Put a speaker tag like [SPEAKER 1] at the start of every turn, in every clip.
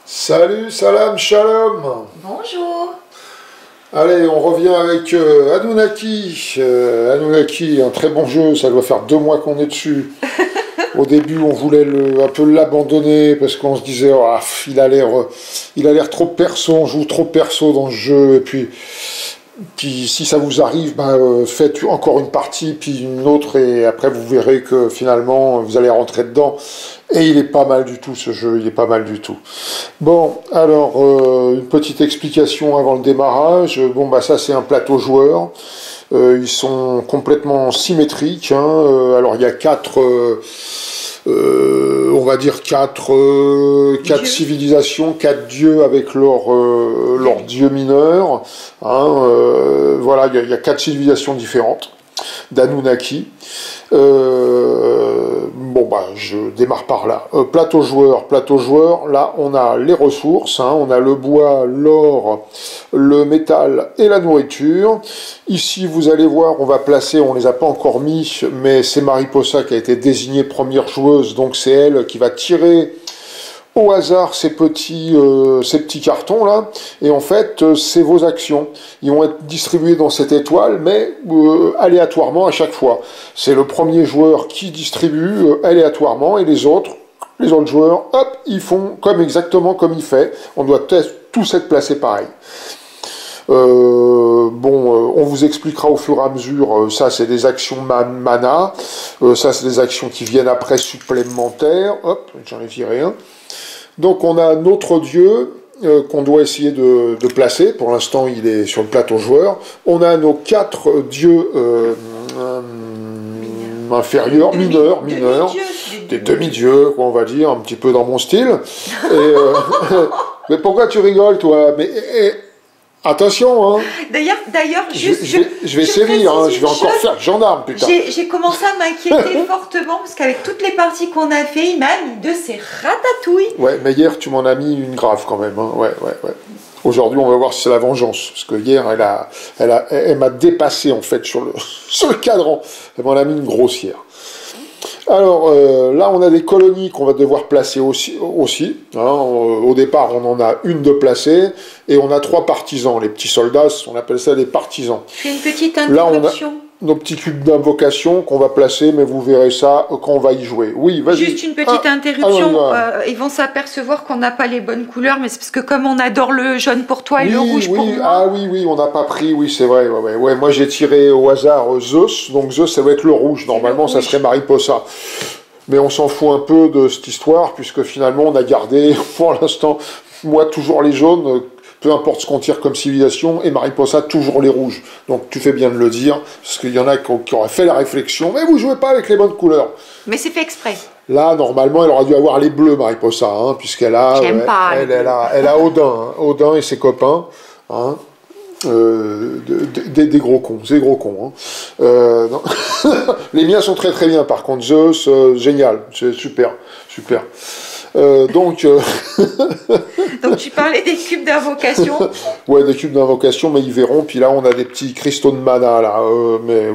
[SPEAKER 1] Salut, salam, shalom.
[SPEAKER 2] Bonjour.
[SPEAKER 1] Allez, on revient avec Anunnaki. Anunnaki, un très bon jeu, ça doit faire 2 mois qu'on est dessus. Au début, on voulait un peu l'abandonner parce qu'on se disait, oh, il a l'air trop perso, on joue trop perso dans ce jeu. Et puis si ça vous arrive, faites encore une partie, puis une autre, et après vous verrez que finalement, vous allez rentrer dedans. Et il est pas mal du tout, ce jeu, il est pas mal du tout. Bon, alors, une petite explication avant le démarrage. Bon, ça c'est un plateau joueur. Ils sont complètement symétriques. Alors, il y a 4... on va dire 4 civilisations, 4 dieux avec leurs dieux mineurs. Voilà, il y a 4 civilisations différentes d'Anunnaki. Je démarre par là. Plateau joueur, là on a les ressources, on a le bois, l'or, le métal et la nourriture. Ici vous allez voir, on va placer, on les a pas encore mis, mais c'est Mariposa qui a été désignée première joueuse, donc c'est elle qui va tirer au hasard ces petits cartons là, et en fait c'est vos actions. Ils vont être distribués dans cette étoile, mais aléatoirement à chaque fois. C'est le premier joueur qui distribue aléatoirement, et les autres joueurs, hop, ils font exactement comme il fait. On doit tous être placés pareil. On vous expliquera au fur et à mesure, ça c'est des actions mana, ça c'est des actions qui viennent après supplémentaires, hop, j'en ai viré un. Donc on a notre dieu qu'on doit essayer de placer, pour l'instant il est sur le plateau joueur. On a nos 4 dieux inférieurs, mineurs, des demi-dieux, on va dire, un petit peu dans mon style. Mais pourquoi tu rigoles toi? Attention,
[SPEAKER 2] D'ailleurs,
[SPEAKER 1] je vais sévir, je vais encore faire gendarme, putain.
[SPEAKER 2] J'ai commencé à m'inquiéter fortement, parce qu'avec toutes les parties qu'on a fait, il m'a mis de ces ratatouilles.
[SPEAKER 1] Ouais, mais hier, tu m'en as mis une grave quand même, Ouais. Aujourd'hui, on va voir si c'est la vengeance, parce que hier, elle m'a dépassé, en fait, sur le cadran. Elle m'en a mis une grossière. Alors, là, on a des colonies qu'on va devoir placer aussi. Au départ, on en a une de placée, et on a 3 partisans. Les petits soldats, on appelle ça des partisans.
[SPEAKER 2] Je fais une petite interruption.
[SPEAKER 1] Là, on a nos petits cubes d'invocation qu'on va placer, mais vous verrez ça quand on va y jouer. Oui, vas-y.
[SPEAKER 2] Juste une petite interruption. Ils vont s'apercevoir qu'on n'a pas les bonnes couleurs, mais c'est parce que comme on adore le jaune pour toi et le rouge pour moi...
[SPEAKER 1] Oui, on n'a pas pris, oui, c'est vrai. Ouais, moi, j'ai tiré au hasard Zeus, donc Zeus, ça va être le rouge. Normalement, ça serait Mariposa. Mais on s'en fout un peu de cette histoire, puisque finalement, on a gardé, pour l'instant, moi, toujours les jaunes... peu importe ce qu'on tire comme civilisation, et Mariposa, toujours les rouges. Donc tu fais bien de le dire, parce qu'il y en a qui auraient fait la réflexion, mais vous jouez pas avec les bonnes couleurs.
[SPEAKER 2] Mais c'est fait exprès.
[SPEAKER 1] Là, normalement, elle aurait dû avoir les bleus, Mariposa, puisqu'elle a, elle a Odin et ses copains, des gros cons, c'est des gros cons. Non. Les miens sont très très bien, par contre, Zeus, génial, c'est super. Donc
[SPEAKER 2] tu parlais des cubes d'invocation.
[SPEAKER 1] Ouais, des cubes d'invocation, mais ils verront. Puis là, on a des petits cristaux de mana, là. Mais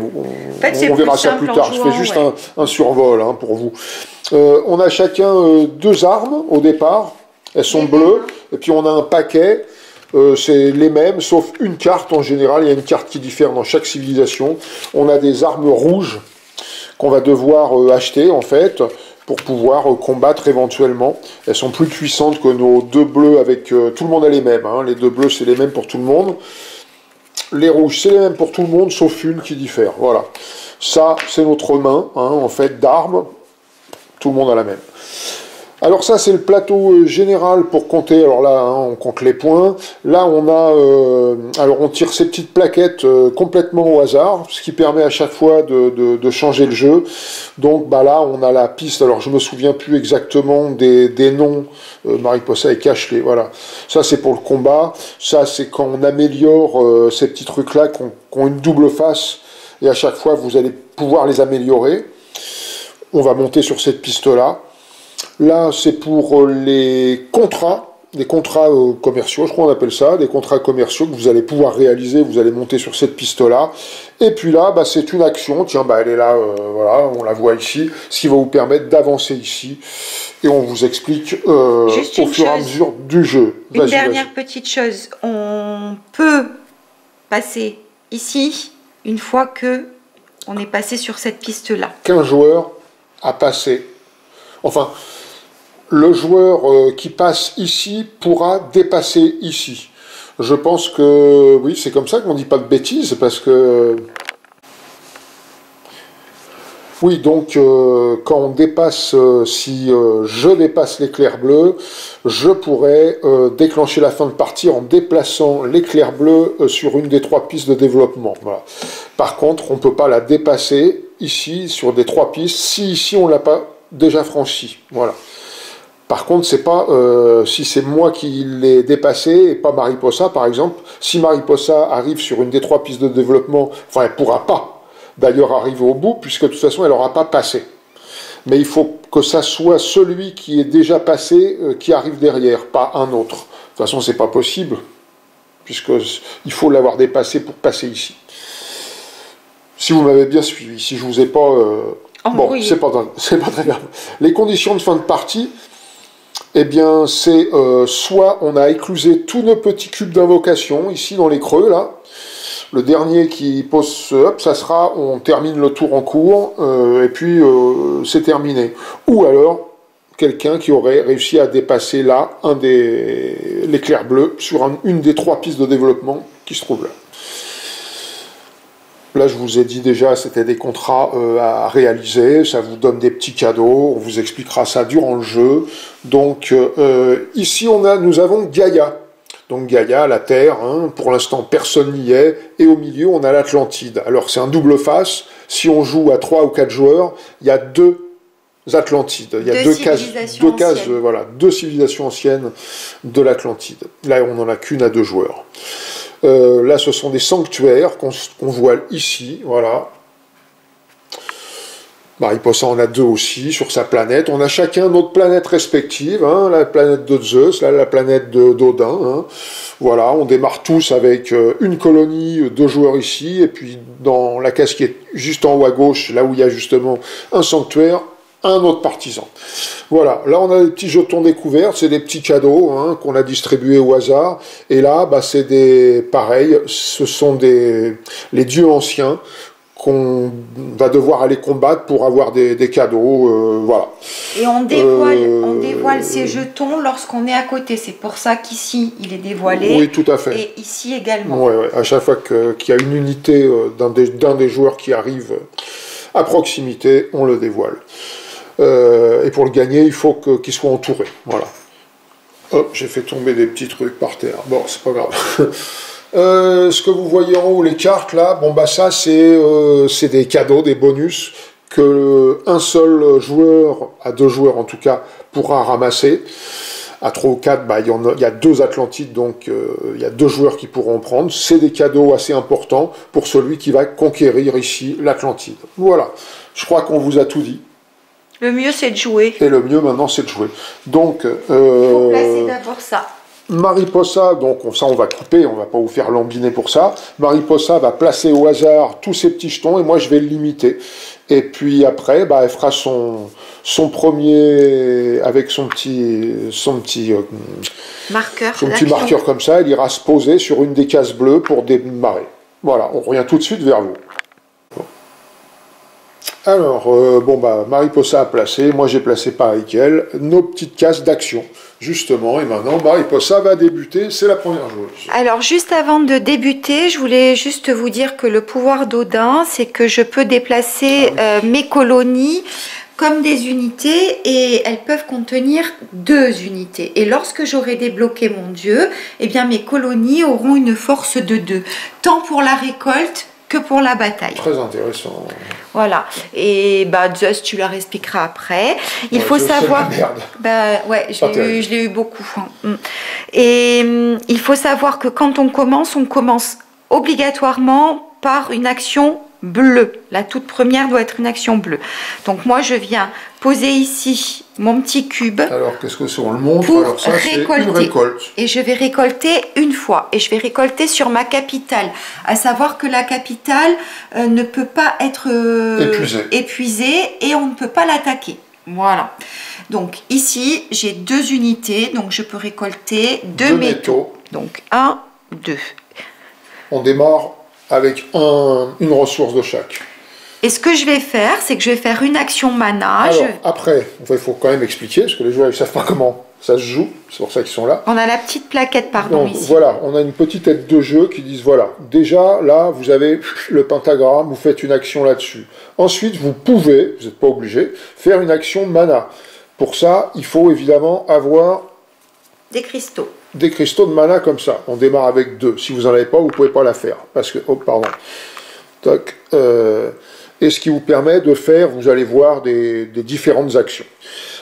[SPEAKER 1] on verra ça plus tard. Je fais juste un survol pour vous. On a chacun 2 armes au départ. Elles sont bleues. Et puis on a un paquet. C'est les mêmes, sauf une carte en général. Il y a une carte qui diffère dans chaque civilisation. On a des armes rouges qu'on va devoir acheter, en fait, pour pouvoir combattre éventuellement. Elles sont plus puissantes que nos 2 bleus avec... tout le monde a les mêmes, les 2 bleus c'est les mêmes pour tout le monde. Les rouges c'est les mêmes pour tout le monde, sauf une qui diffère. Voilà. Ça c'est notre main, en fait, d'armes. Tout le monde a la même. Alors ça c'est le plateau général pour compter, alors là on compte les points, là on a, alors on tire ces petites plaquettes complètement au hasard, ce qui permet à chaque fois de changer le jeu. Donc là on a la piste, alors je me souviens plus exactement des noms, Mariposa et Cachelet, voilà. Ça c'est pour le combat, ça c'est quand on améliore ces petits trucs là qui ont une double face, et à chaque fois vous allez pouvoir les améliorer. On va monter sur cette piste là. Là, c'est pour les contrats commerciaux, je crois qu'on appelle ça, des contrats commerciaux que vous allez pouvoir réaliser, vous allez monter sur cette piste-là. Et puis là, c'est une action, tiens, elle est là, voilà, on la voit ici, ce qui va vous permettre d'avancer ici et on vous explique au fur et à mesure du jeu.
[SPEAKER 2] Une dernière petite chose, on peut passer ici une fois que on est passé sur cette piste-là.
[SPEAKER 1] Qu'un joueur a passé. Enfin, le joueur qui passe ici pourra dépasser ici. Je pense que, oui, c'est comme ça qu'on ne dit pas de bêtises, parce que... Oui, donc, quand on dépasse, si je dépasse l'éclair bleu, je pourrais déclencher la fin de partie en déplaçant l'éclair bleu sur une des 3 pistes de développement. Voilà. Par contre, on ne peut pas la dépasser ici, sur des 3 pistes, si ici on ne l'a pas déjà franchie. Voilà. Par contre, c'est pas si c'est moi qui l'ai dépassé et pas Mariposa, par exemple. Si Mariposa arrive sur une des 3 pistes de développement, enfin, elle ne pourra pas d'ailleurs arriver au bout, puisque de toute façon, elle n'aura pas passé. Mais il faut que ça soit celui qui est déjà passé qui arrive derrière, pas un autre. De toute façon, c'est pas possible, puisqu'il faut l'avoir dépassé pour passer ici. Si vous m'avez bien suivi, si je vous ai pas... bon, c'est pas très grave. Les conditions de fin de partie... Eh bien, c'est soit on a éclusé tous nos petits cubes d'invocation, ici dans les creux, là. Le dernier qui pose ce up, ça sera, on termine le tour en cours, et puis c'est terminé. Ou alors, quelqu'un qui aurait réussi à dépasser là, l'éclair bleu, sur une des 3 pistes de développement qui se trouve là. Là, je vous ai dit déjà, c'était des contrats à réaliser, ça vous donne des petits cadeaux, on vous expliquera ça durant le jeu. Donc, ici, nous avons Gaïa. Donc, Gaïa, la Terre, hein, pour l'instant, personne n'y est. Et au milieu, on a l'Atlantide. Alors, c'est un double face. Si on joue à 3 ou 4 joueurs, il y a 2 Atlantides. Il y a 2 cases, voilà, 2 civilisations anciennes de l'Atlantide. Là, on n'en a qu'une à 2 joueurs. Là, ce sont des sanctuaires qu'on voit ici, voilà. Mariposa en a 2 aussi sur sa planète. On a chacun notre planète respective, hein, la planète de Zeus, là, la planète d'Odin. Hein. Voilà, on démarre tous avec une colonie, 2 joueurs ici, et puis dans la case qui est juste en haut à gauche, là où il y a justement un sanctuaire, un autre partisan. Voilà, là on a des petits jetons découverts, c'est des petits cadeaux hein, qu'on a distribués au hasard, et là bah, c'est pareil, ce sont les dieux anciens qu'on va devoir aller combattre pour avoir des cadeaux, voilà.
[SPEAKER 2] Et on dévoile ces jetons lorsqu'on est à côté, c'est pour ça qu'ici il est dévoilé.
[SPEAKER 1] Oui, tout à fait.
[SPEAKER 2] Et ici également.
[SPEAKER 1] Oui, à chaque fois qu'il y a une unité d'un des joueurs qui arrive à proximité, on le dévoile. Et pour le gagner, il faut qu'il soit entouré. Voilà. Hop, j'ai fait tomber des petits trucs par terre. Bon, c'est pas grave. Ce que vous voyez en haut, les cartes là, bon bah ça c'est des cadeaux, des bonus que un seul joueur, à 2 joueurs en tout cas, pourra ramasser. À 3 ou 4, bah, il y a 2 Atlantides, donc il y a 2 joueurs qui pourront prendre. C'est des cadeaux assez importants pour celui qui va conquérir ici l'Atlantide. Voilà, je crois qu'on vous a tout dit.
[SPEAKER 2] Le mieux, c'est de jouer.
[SPEAKER 1] Et le mieux, maintenant, c'est de jouer. Donc,
[SPEAKER 2] il faut placer d'abord ça.
[SPEAKER 1] Mariposa, donc ça, on va couper, on va pas vous faire lambiner pour ça. Mariposa va placer au hasard tous ces petits jetons, et moi, je vais le limiter. Et puis après, bah, elle fera son premier, avec son petit marqueur comme ça, elle ira se poser sur une des cases bleues pour démarrer. Voilà, on revient tout de suite vers vous. Alors, bon bah, Mariposa a placé, moi j'ai placé pareil qu'elle, nos petites cases d'action, justement, et maintenant Mariposa va débuter, c'est la première joueuse.
[SPEAKER 2] Alors, juste avant de débuter, je voulais juste vous dire que le pouvoir d'Odin, c'est que je peux déplacer mes colonies comme des unités, et elles peuvent contenir 2 unités. Et lorsque j'aurai débloqué mon dieu, eh bien mes colonies auront une force de 2, tant pour la récolte que pour la bataille.
[SPEAKER 1] Très intéressant.
[SPEAKER 2] Voilà. Et bah Zeus, tu leur expliqueras après. Il faut savoir. Bah ouais, je l'ai eu beaucoup. Hein. Et il faut savoir que quand on commence obligatoirement par une action bleue. La toute première doit être une action bleue. Donc moi, je viens poser ici mon petit cube.
[SPEAKER 1] Alors, qu'est-ce que c'est? On le montre.
[SPEAKER 2] Pour
[SPEAKER 1] alors ça, c'est une récolte.
[SPEAKER 2] Et je vais récolter une fois. Et je vais récolter sur ma capitale. À savoir que la capitale ne peut pas être épuisée et on ne peut pas l'attaquer. Voilà. Donc ici, j'ai 2 unités, donc je peux récolter 2 métaux. Donc 1, 2.
[SPEAKER 1] On démarre avec une ressource de chaque.
[SPEAKER 2] Et ce que je vais faire, c'est que je vais faire une action mana.
[SPEAKER 1] Alors, après, il faut quand même expliquer, parce que les joueurs ne savent pas comment ça se joue, c'est pour ça qu'ils sont là.
[SPEAKER 2] On a la petite plaquette, pardon,
[SPEAKER 1] donc,
[SPEAKER 2] ici.
[SPEAKER 1] Voilà, on a une petite aide de jeu qui disent, voilà, déjà, là, vous avez le pentagramme, vous faites une action là-dessus. Ensuite, vous pouvez, vous n'êtes pas obligé, faire une action mana. Pour ça, il faut évidemment avoir...
[SPEAKER 2] des cristaux.
[SPEAKER 1] Des cristaux de mana comme ça. On démarre avec 2. Si vous n'en avez pas, vous ne pouvez pas la faire. Parce que, oh, pardon. Toc. Et ce qui vous permet de faire, vous allez voir, des différentes actions.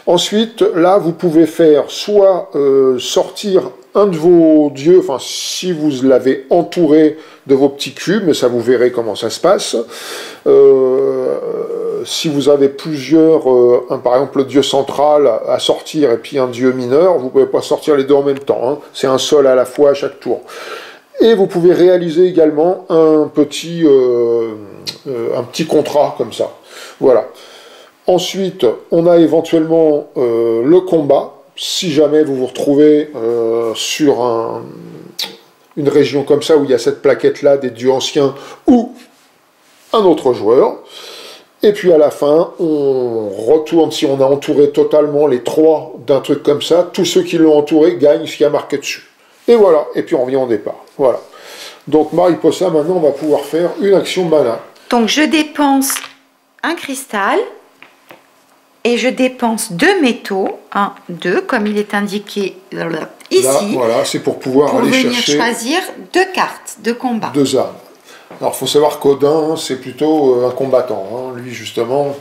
[SPEAKER 1] Ensuite, là, vous pouvez faire soit sortir un de vos dieux, enfin, si vous l'avez entouré de vos petits cubes, mais ça vous verrez comment ça se passe. Si vous avez plusieurs, par exemple le dieu central à sortir et puis un dieu mineur, vous ne pouvez pas sortir les deux en même temps. Hein. C'est un seul à la fois à chaque tour. Et vous pouvez réaliser également un petit contrat comme ça. Voilà. Ensuite, on a éventuellement le combat. Si jamais vous vous retrouvez sur une région comme ça où il y a cette plaquette-là des dieux anciens ou un autre joueur. Et puis à la fin, on retourne, si on a entouré totalement les 3 d'un truc comme ça, tous ceux qui l'ont entouré gagnent ce qui a marqué dessus. Et voilà, et puis on revient au départ. Voilà. Donc Mariposa, maintenant, on va pouvoir faire une action mana.
[SPEAKER 2] Donc je dépense un cristal et je dépense 2 métaux, 1, 2, comme il est indiqué ici.
[SPEAKER 1] Là, voilà, c'est pour pouvoir aller chercher...
[SPEAKER 2] choisir 2 cartes de combat.
[SPEAKER 1] 2 armes. Alors, il faut savoir qu'Odin, c'est plutôt un combattant. Hein. Lui, justement,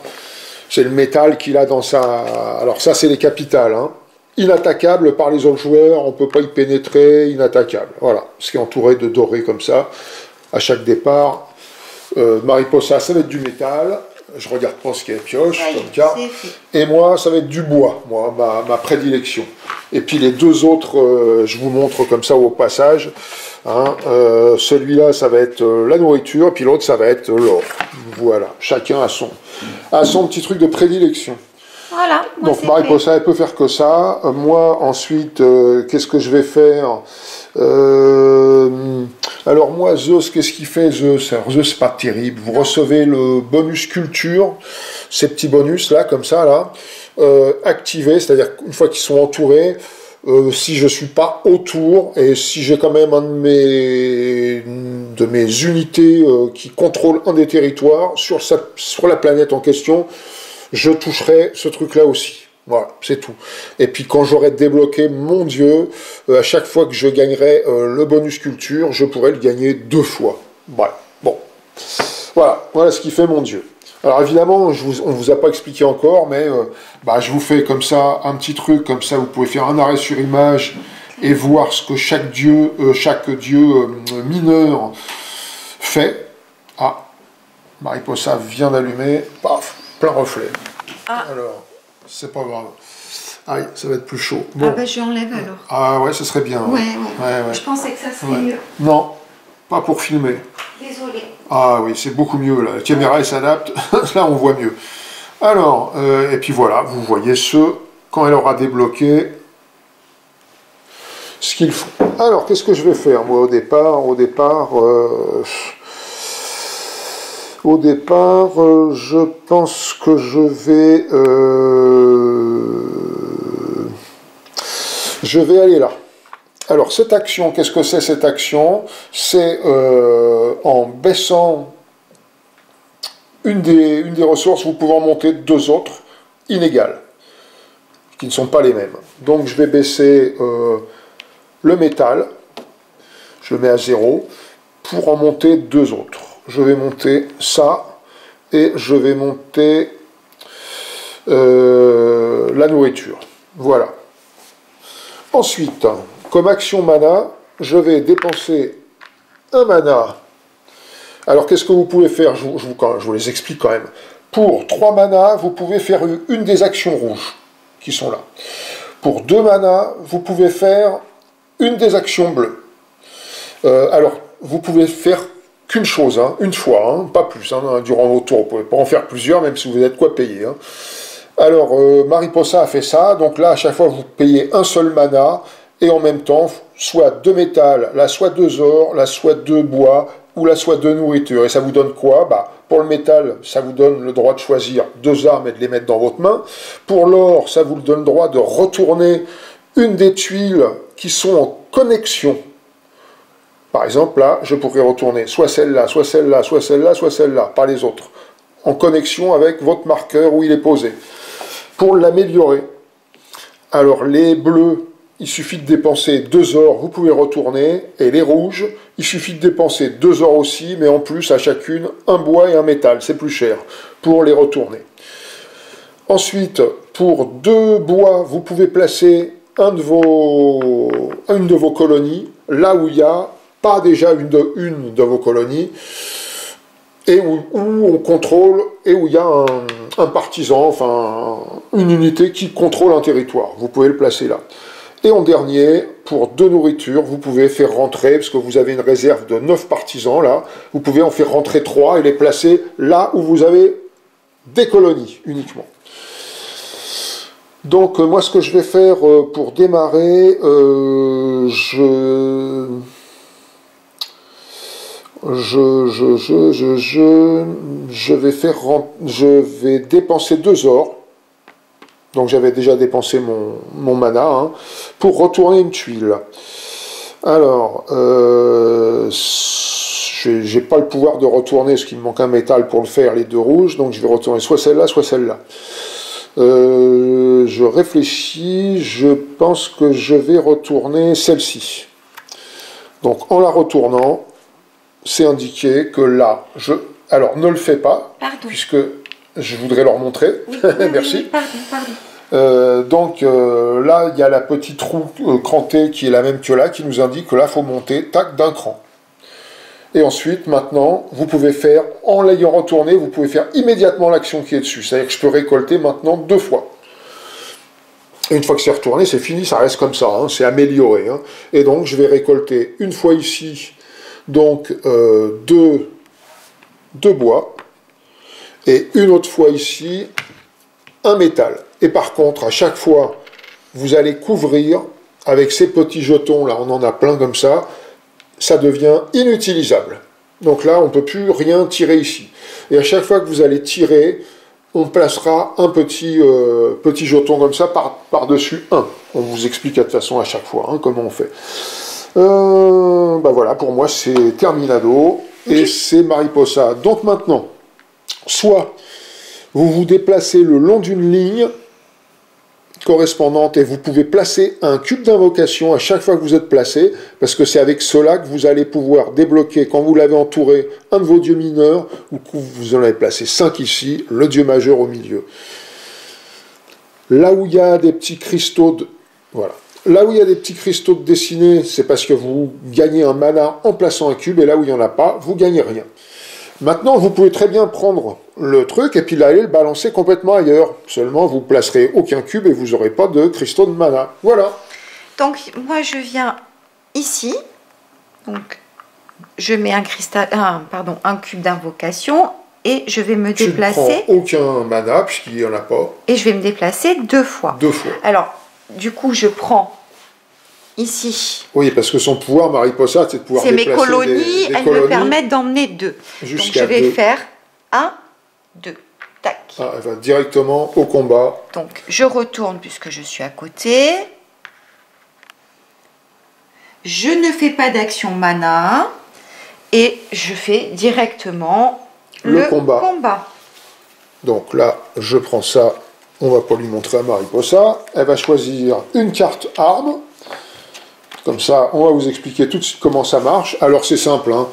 [SPEAKER 1] c'est le métal qu'il a dans sa... Alors ça, c'est les capitales. Hein. Inattaquable par les autres joueurs, on ne peut pas y pénétrer, inattaquable. Voilà, ce qui est entouré de doré comme ça, à chaque départ. Mariposa, ça va être du métal. Je regarde pas ce qu'il y a pioche, comme cas. Et moi, ça va être du bois, moi, ma prédilection. Et puis les 2 autres, je vous montre comme ça au passage. Hein, celui-là, ça va être la nourriture, et puis l'autre, ça va être l'or. Voilà, chacun a son petit truc de prédilection.
[SPEAKER 2] Voilà.
[SPEAKER 1] Donc Mariposa, elle peut faire que ça. Moi, ensuite, qu'est-ce que je vais faire alors moi, Zeus, qu'est-ce qu'il fait, Zeus? Alors Zeus, c'est pas terrible. Vous recevez le bonus culture, ces petits bonus là, comme ça, là, activés, c'est-à-dire qu'une fois qu'ils sont entourés, si je suis pas autour, et si j'ai quand même un de mes unités qui contrôle un des territoires sur la planète en question, je toucherai ce truc-là aussi. Voilà, c'est tout. Et puis quand j'aurai débloqué mon dieu, à chaque fois que je gagnerai le bonus culture, je pourrai le gagner 2 fois. Voilà, bon. Voilà ce qui fait mon dieu. Alors évidemment, on ne vous a pas expliqué encore, mais je vous fais comme ça un petit truc, comme ça vous pouvez faire un arrêt sur image et voir ce que chaque dieu mineur fait. Ah, Mariposa vient d'allumer, paf, plein reflet. Ah. Alors... c'est pas grave. Aïe, ça va être plus chaud. Bon.
[SPEAKER 2] Ah je l'enlève alors.
[SPEAKER 1] Ah ouais, ça serait bien.
[SPEAKER 2] Ouais. Je pensais que ça serait mieux.
[SPEAKER 1] Non, pas pour filmer.
[SPEAKER 2] Désolée.
[SPEAKER 1] Ah oui, c'est beaucoup mieux là. La caméra elle s'adapte. Là, on voit mieux. Alors, et puis voilà, vous voyez quand elle aura débloqué ce qu'il faut. Alors, qu'est-ce que je vais faire moi au départ, je pense que je vais aller là. Alors, cette action, qu'est-ce que c'est cette action? C'est en baissant une des ressources, vous pouvez en monter 2 autres inégales, qui ne sont pas les mêmes. Donc, je vais baisser le métal, je le mets à 0, pour en monter 2 autres. Je vais monter ça, et je vais monter la nourriture. Voilà. Ensuite, comme action mana, je vais dépenser un mana. Alors, qu'est-ce que vous pouvez faire? Je vous les explique quand même. Pour 3 mana, vous pouvez faire une des actions rouges, qui sont là. Pour 2 mana, vous pouvez faire une des actions bleues. Alors, vous pouvez faire qu'une chose, hein, une fois, hein, pas plus, hein, durant vos tours. Vous ne pouvez pas en faire plusieurs, même si vous êtes quoi payer. Hein. Alors, Mariposa a fait ça, donc là, à chaque fois, vous payez un seul mana, et en même temps, soit 2 métal, là, soit 2 or, là, soit 2 bois, ou là, soit 2 nourriture. Et ça vous donne quoi? Pour le métal, ça vous donne le droit de choisir 2 armes et de les mettre dans votre main. Pour l'or, ça vous donne le droit de retourner une des tuiles qui sont en connexion. Par exemple, là, je pourrais retourner soit celle-là, soit celle-là, soit celle-là, soit celle-là, pas les autres, en connexion avec votre marqueur où il est posé. Pour l'améliorer, alors les bleus, il suffit de dépenser 2 ors, vous pouvez retourner, et les rouges, il suffit de dépenser 2 ors aussi, mais en plus à chacune, un bois et un métal, c'est plus cher, pour les retourner. Ensuite, pour 2 bois, vous pouvez placer une de vos colonies, là où il n'y a pas déjà une de vos colonies, et où on contrôle, et où il y a un partisan, enfin une unité qui contrôle un territoire. Vous pouvez le placer là. Et en dernier, pour 2 nourritures, vous pouvez faire rentrer, parce que vous avez une réserve de 9 partisans là, vous pouvez en faire rentrer 3 et les placer là où vous avez des colonies uniquement. Donc moi ce que je vais faire pour démarrer, je vais dépenser 2 ors, donc j'avais déjà dépensé mon mana, hein, pour retourner une tuile. Alors, j'ai pas le pouvoir de retourner, parce qu'il me manque un métal pour le faire, les 2 rouges, donc je vais retourner soit celle-là, soit celle-là. Je réfléchis, je pense que je vais retourner celle-ci. Donc en la retournant, c'est indiqué que là, alors ne le fais pas,
[SPEAKER 2] pardon,
[SPEAKER 1] puisque je voudrais leur montrer.
[SPEAKER 2] Oui,
[SPEAKER 1] Merci.
[SPEAKER 2] Oui, pardon.
[SPEAKER 1] Donc là, il y a la petite roue crantée qui est la même que là, qui nous indique que là, il faut monter, tac, d'un cran. Et ensuite, maintenant, vous pouvez faire, en l'ayant retourné, vous pouvez faire immédiatement l'action qui est dessus. C'est-à-dire que je peux récolter maintenant 2 fois. Et une fois que c'est retourné, c'est fini, ça reste comme ça, hein, c'est amélioré. Hein. Et donc, je vais récolter une fois ici, donc 2 bois, et une autre fois ici, un métal. Et par contre, à chaque fois, vous allez couvrir avec ces petits jetons, là, on en a plein comme ça devient inutilisable. Donc là, on ne peut plus rien tirer ici. Et à chaque fois que vous allez tirer, on placera un petit jeton comme ça par-dessus un. On vous explique de toute façon à chaque fois hein, comment on fait. Voilà, pour moi, c'est terminado et c'est Mariposa. Donc maintenant, soit vous vous déplacez le long d'une ligne correspondante et vous pouvez placer un cube d'invocation à chaque fois que vous êtes placé, parce que c'est avec cela que vous allez pouvoir débloquer, quand vous l'avez entouré, un de vos dieux mineurs, ou que vous en avez placé 5 ici, le dieu majeur au milieu. Là où il y a des petits cristaux voilà. Là où il y a des petits cristaux dessinés, c'est parce que vous gagnez un mana en plaçant un cube, et là où il n'y en a pas, vous gagnez rien. Maintenant, vous pouvez très bien prendre le truc et puis aller le balancer complètement ailleurs. Seulement, vous ne placerez aucun cube et vous n'aurez pas de cristaux de mana. Voilà.
[SPEAKER 2] Donc, moi, je viens ici. Donc, je mets un cube d'invocation et je vais me déplacer.
[SPEAKER 1] Tu ne prends aucun mana puisqu'il n'y en a pas.
[SPEAKER 2] Et je vais me déplacer 2 fois.
[SPEAKER 1] 2 fois.
[SPEAKER 2] Alors, du coup, je prends ici.
[SPEAKER 1] Oui, parce que son pouvoir, Mariposa, c'est de pouvoir déplacer
[SPEAKER 2] mes colonies, elles me permettent d'emmener 2. Donc je vais faire 1, 2. Tac.
[SPEAKER 1] Ah, elle va directement au combat.
[SPEAKER 2] Donc je retourne puisque je suis à côté. Je ne fais pas d'action mana. Et je fais directement le combat.
[SPEAKER 1] Donc là, je prends ça. On va pas lui montrer à Mariposa. Elle va choisir une carte arme. Comme ça, on va vous expliquer tout de suite comment ça marche. Alors c'est simple, hein.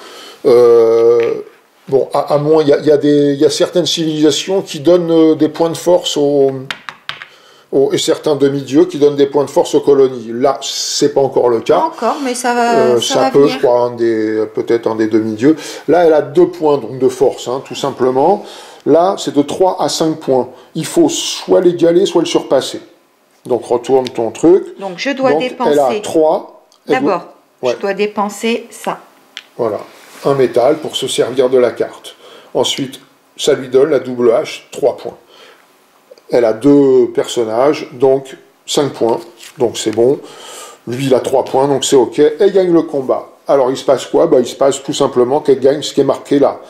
[SPEAKER 1] Bon, à moins, il y a certaines civilisations qui donnent des points de force et certains demi-dieux qui donnent des points de force aux colonies. Là, c'est pas encore le cas.
[SPEAKER 2] Pas encore, mais ça va.
[SPEAKER 1] Ça peut, venir. Je crois, peut-être un des demi-dieux. Là, elle a 2 points donc de force, hein, tout simplement. Là, c'est de 3 à 5 points. Il faut soit l'égaler, soit le surpasser. Donc retourne ton truc.
[SPEAKER 2] Donc je dois dépenser.
[SPEAKER 1] Elle a 3.
[SPEAKER 2] D'abord, je dois dépenser ça.
[SPEAKER 1] Voilà, un métal pour se servir de la carte. Ensuite, ça lui donne la double hache, 3 points. Elle a 2 personnages, donc 5 points, donc c'est bon. Lui, il a 3 points, donc c'est ok. Elle gagne le combat. Alors, il se passe quoi? Il se passe tout simplement qu'elle gagne ce qui est marqué là.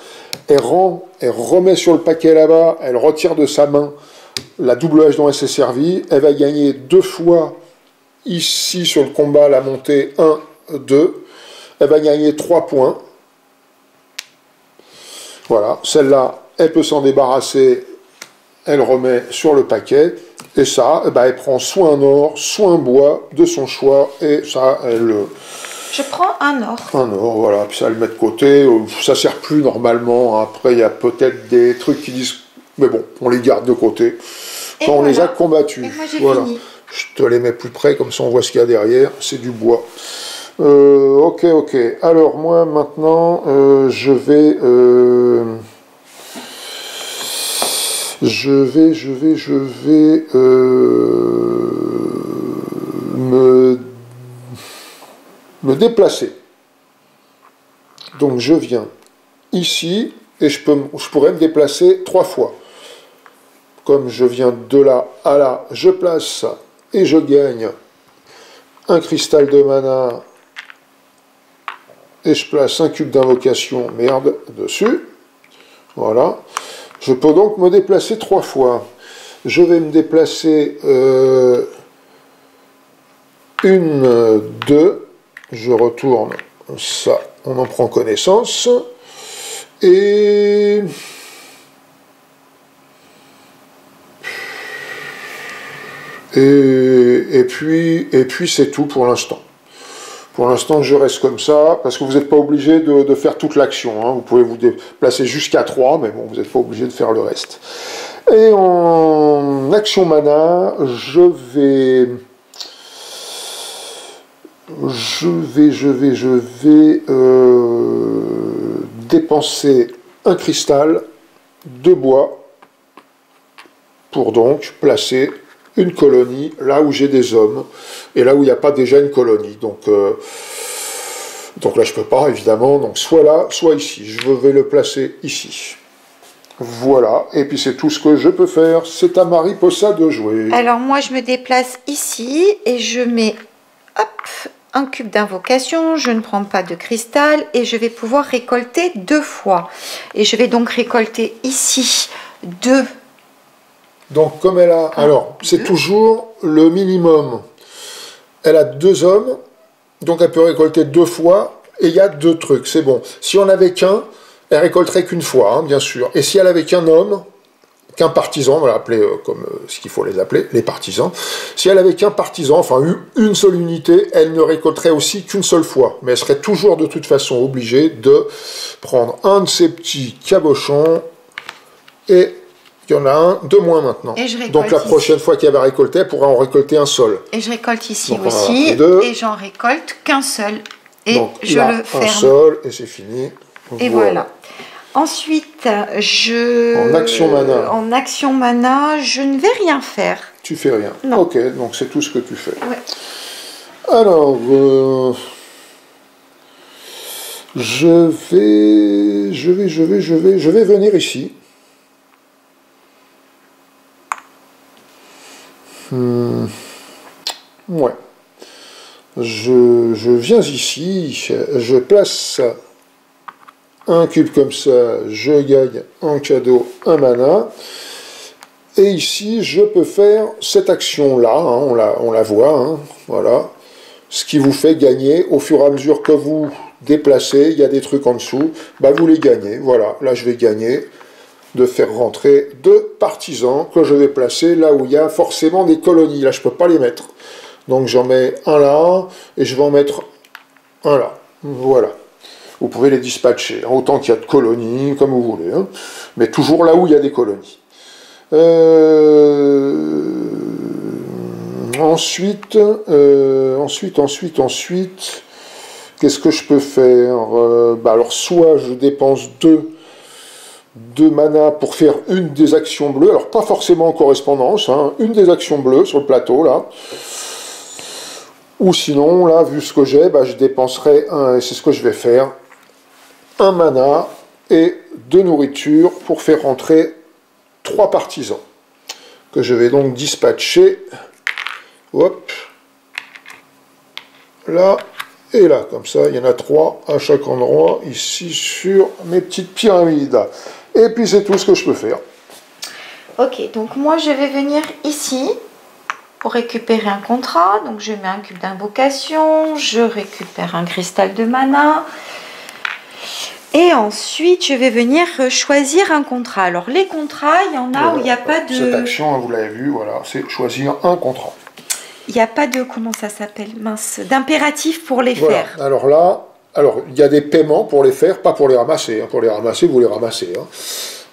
[SPEAKER 1] Elle remet sur le paquet là-bas, elle retire de sa main la double hache dont elle s'est servie. Elle va gagner 2 fois ici sur le combat, la montée 1, 2. Elle va gagner 3 points. Voilà, celle-là, elle peut s'en débarrasser. Elle remet sur le paquet. Et ça, elle prend soit un or, soit un bois de son choix. Et ça, elle...
[SPEAKER 2] Je prends un or.
[SPEAKER 1] Un or, voilà. Puis ça, elle le met de côté. Ça ne sert plus normalement. Après, il y a peut-être des trucs qui disent... Mais bon, on les garde de côté. Quand on les a combattus.
[SPEAKER 2] Et moi, j'ai fini.
[SPEAKER 1] Je te les mets plus près, comme ça on voit ce qu'il y a derrière. C'est du bois. Ok. Alors, moi, maintenant, je vais me déplacer. Donc je viens ici et je pourrais me déplacer 3 fois. Comme je viens de là à là, je place ça et je gagne un cristal de mana et je place un cube d'invocation, merde, dessus. Voilà. Je peux donc me déplacer 3 fois. Je vais me déplacer 1, 2. Je retourne ça. On en prend connaissance. Et puis c'est tout pour l'instant. Pour l'instant, je reste comme ça, parce que vous n'êtes pas obligé de faire toute l'action. Hein. Vous pouvez vous déplacer jusqu'à 3, mais bon, vous n'êtes pas obligé de faire le reste. Et en action mana, je vais dépenser un cristal de bois pour donc placer une colonie là où j'ai des hommes et là où il n'y a pas déjà une colonie. Donc là je peux pas évidemment, donc soit là, soit ici. Je vais le placer ici. Voilà, et puis c'est tout ce que je peux faire. C'est à Mariposa de jouer.
[SPEAKER 2] Alors moi je me déplace ici et je mets hop, un cube d'invocation, je ne prends pas de cristal et je vais pouvoir récolter 2 fois. Et je vais donc récolter ici 2.
[SPEAKER 1] Donc comme elle a... Alors, c'est toujours le minimum. Elle a 2 hommes, donc elle peut récolter 2 fois, et il y a 2 trucs, c'est bon. Si on n'avait qu'un, elle récolterait qu'une fois, hein, bien sûr. Et si elle avait qu'un homme, qu'un partisan, on va l'appeler comme ce qu'il faut les appeler, les partisans. Si elle avait qu'un partisan, enfin une seule unité, elle ne récolterait aussi qu'une seule fois. Mais elle serait toujours de toute façon obligée de prendre un de ces petits cabochons et... Il y en a un de moins maintenant. Donc la prochaine fois qu'elle va récolter, elle pourra en récolter un seul.
[SPEAKER 2] Et je récolte ici donc, aussi. Et j'en récolte qu'un seul. Et donc, je
[SPEAKER 1] là,
[SPEAKER 2] le ferme.
[SPEAKER 1] Un seul, et c'est fini.
[SPEAKER 2] Et voilà. Ensuite,
[SPEAKER 1] en
[SPEAKER 2] action mana, je ne vais rien faire.
[SPEAKER 1] Tu fais rien.
[SPEAKER 2] Non.
[SPEAKER 1] Ok, donc c'est tout ce que tu fais.
[SPEAKER 2] Ouais.
[SPEAKER 1] Alors, je vais venir ici. Ouais. Je viens ici, je place un cube comme ça, je gagne en cadeau un mana. Et ici, je peux faire cette action-là, hein, on la voit, hein, voilà. Ce qui vous fait gagner, au fur et à mesure que vous déplacez, il y a des trucs en dessous, bah vous les gagnez, voilà. Là, je vais gagner de faire rentrer 2 partisans que je vais placer là où il y a forcément des colonies. Là, je ne peux pas les mettre. Donc, j'en mets un là, et je vais en mettre un là. Voilà. Vous pouvez les dispatcher, autant qu'il y a de colonies, comme vous voulez. Hein. Mais toujours là où il y a des colonies. Ensuite, qu'est-ce que je peux faire? Alors, soit je dépense 2 mana pour faire une des actions bleues, alors pas forcément en correspondance, hein, une des actions bleues sur le plateau, là. Ou sinon, là, vu ce que j'ai, je dépenserai, et c'est ce que je vais faire, 1 mana et 2 nourritures pour faire rentrer 3 partisans. que je vais donc dispatcher. Hop. Là et là, comme ça, il y en a 3 à chaque endroit, ici sur mes petites pyramides. Et puis c'est tout ce que je peux faire.
[SPEAKER 2] Ok, donc moi je vais venir ici pour récupérer un contrat. Donc je mets un cube d'invocation, je récupère un cristal de mana. Et ensuite, je vais venir choisir un contrat. Alors, les contrats, il y en a voilà, où il n'y a pas de...
[SPEAKER 1] Cette action, vous l'avez vu, voilà, c'est choisir un contrat.
[SPEAKER 2] Il n'y a pas de, comment ça s'appelle, mince, d'impératif pour les
[SPEAKER 1] voilà.
[SPEAKER 2] faire.
[SPEAKER 1] Alors là, il y a des paiements pour les faire, pas pour les ramasser. Hein. Pour les ramasser, vous les ramassez. Hein.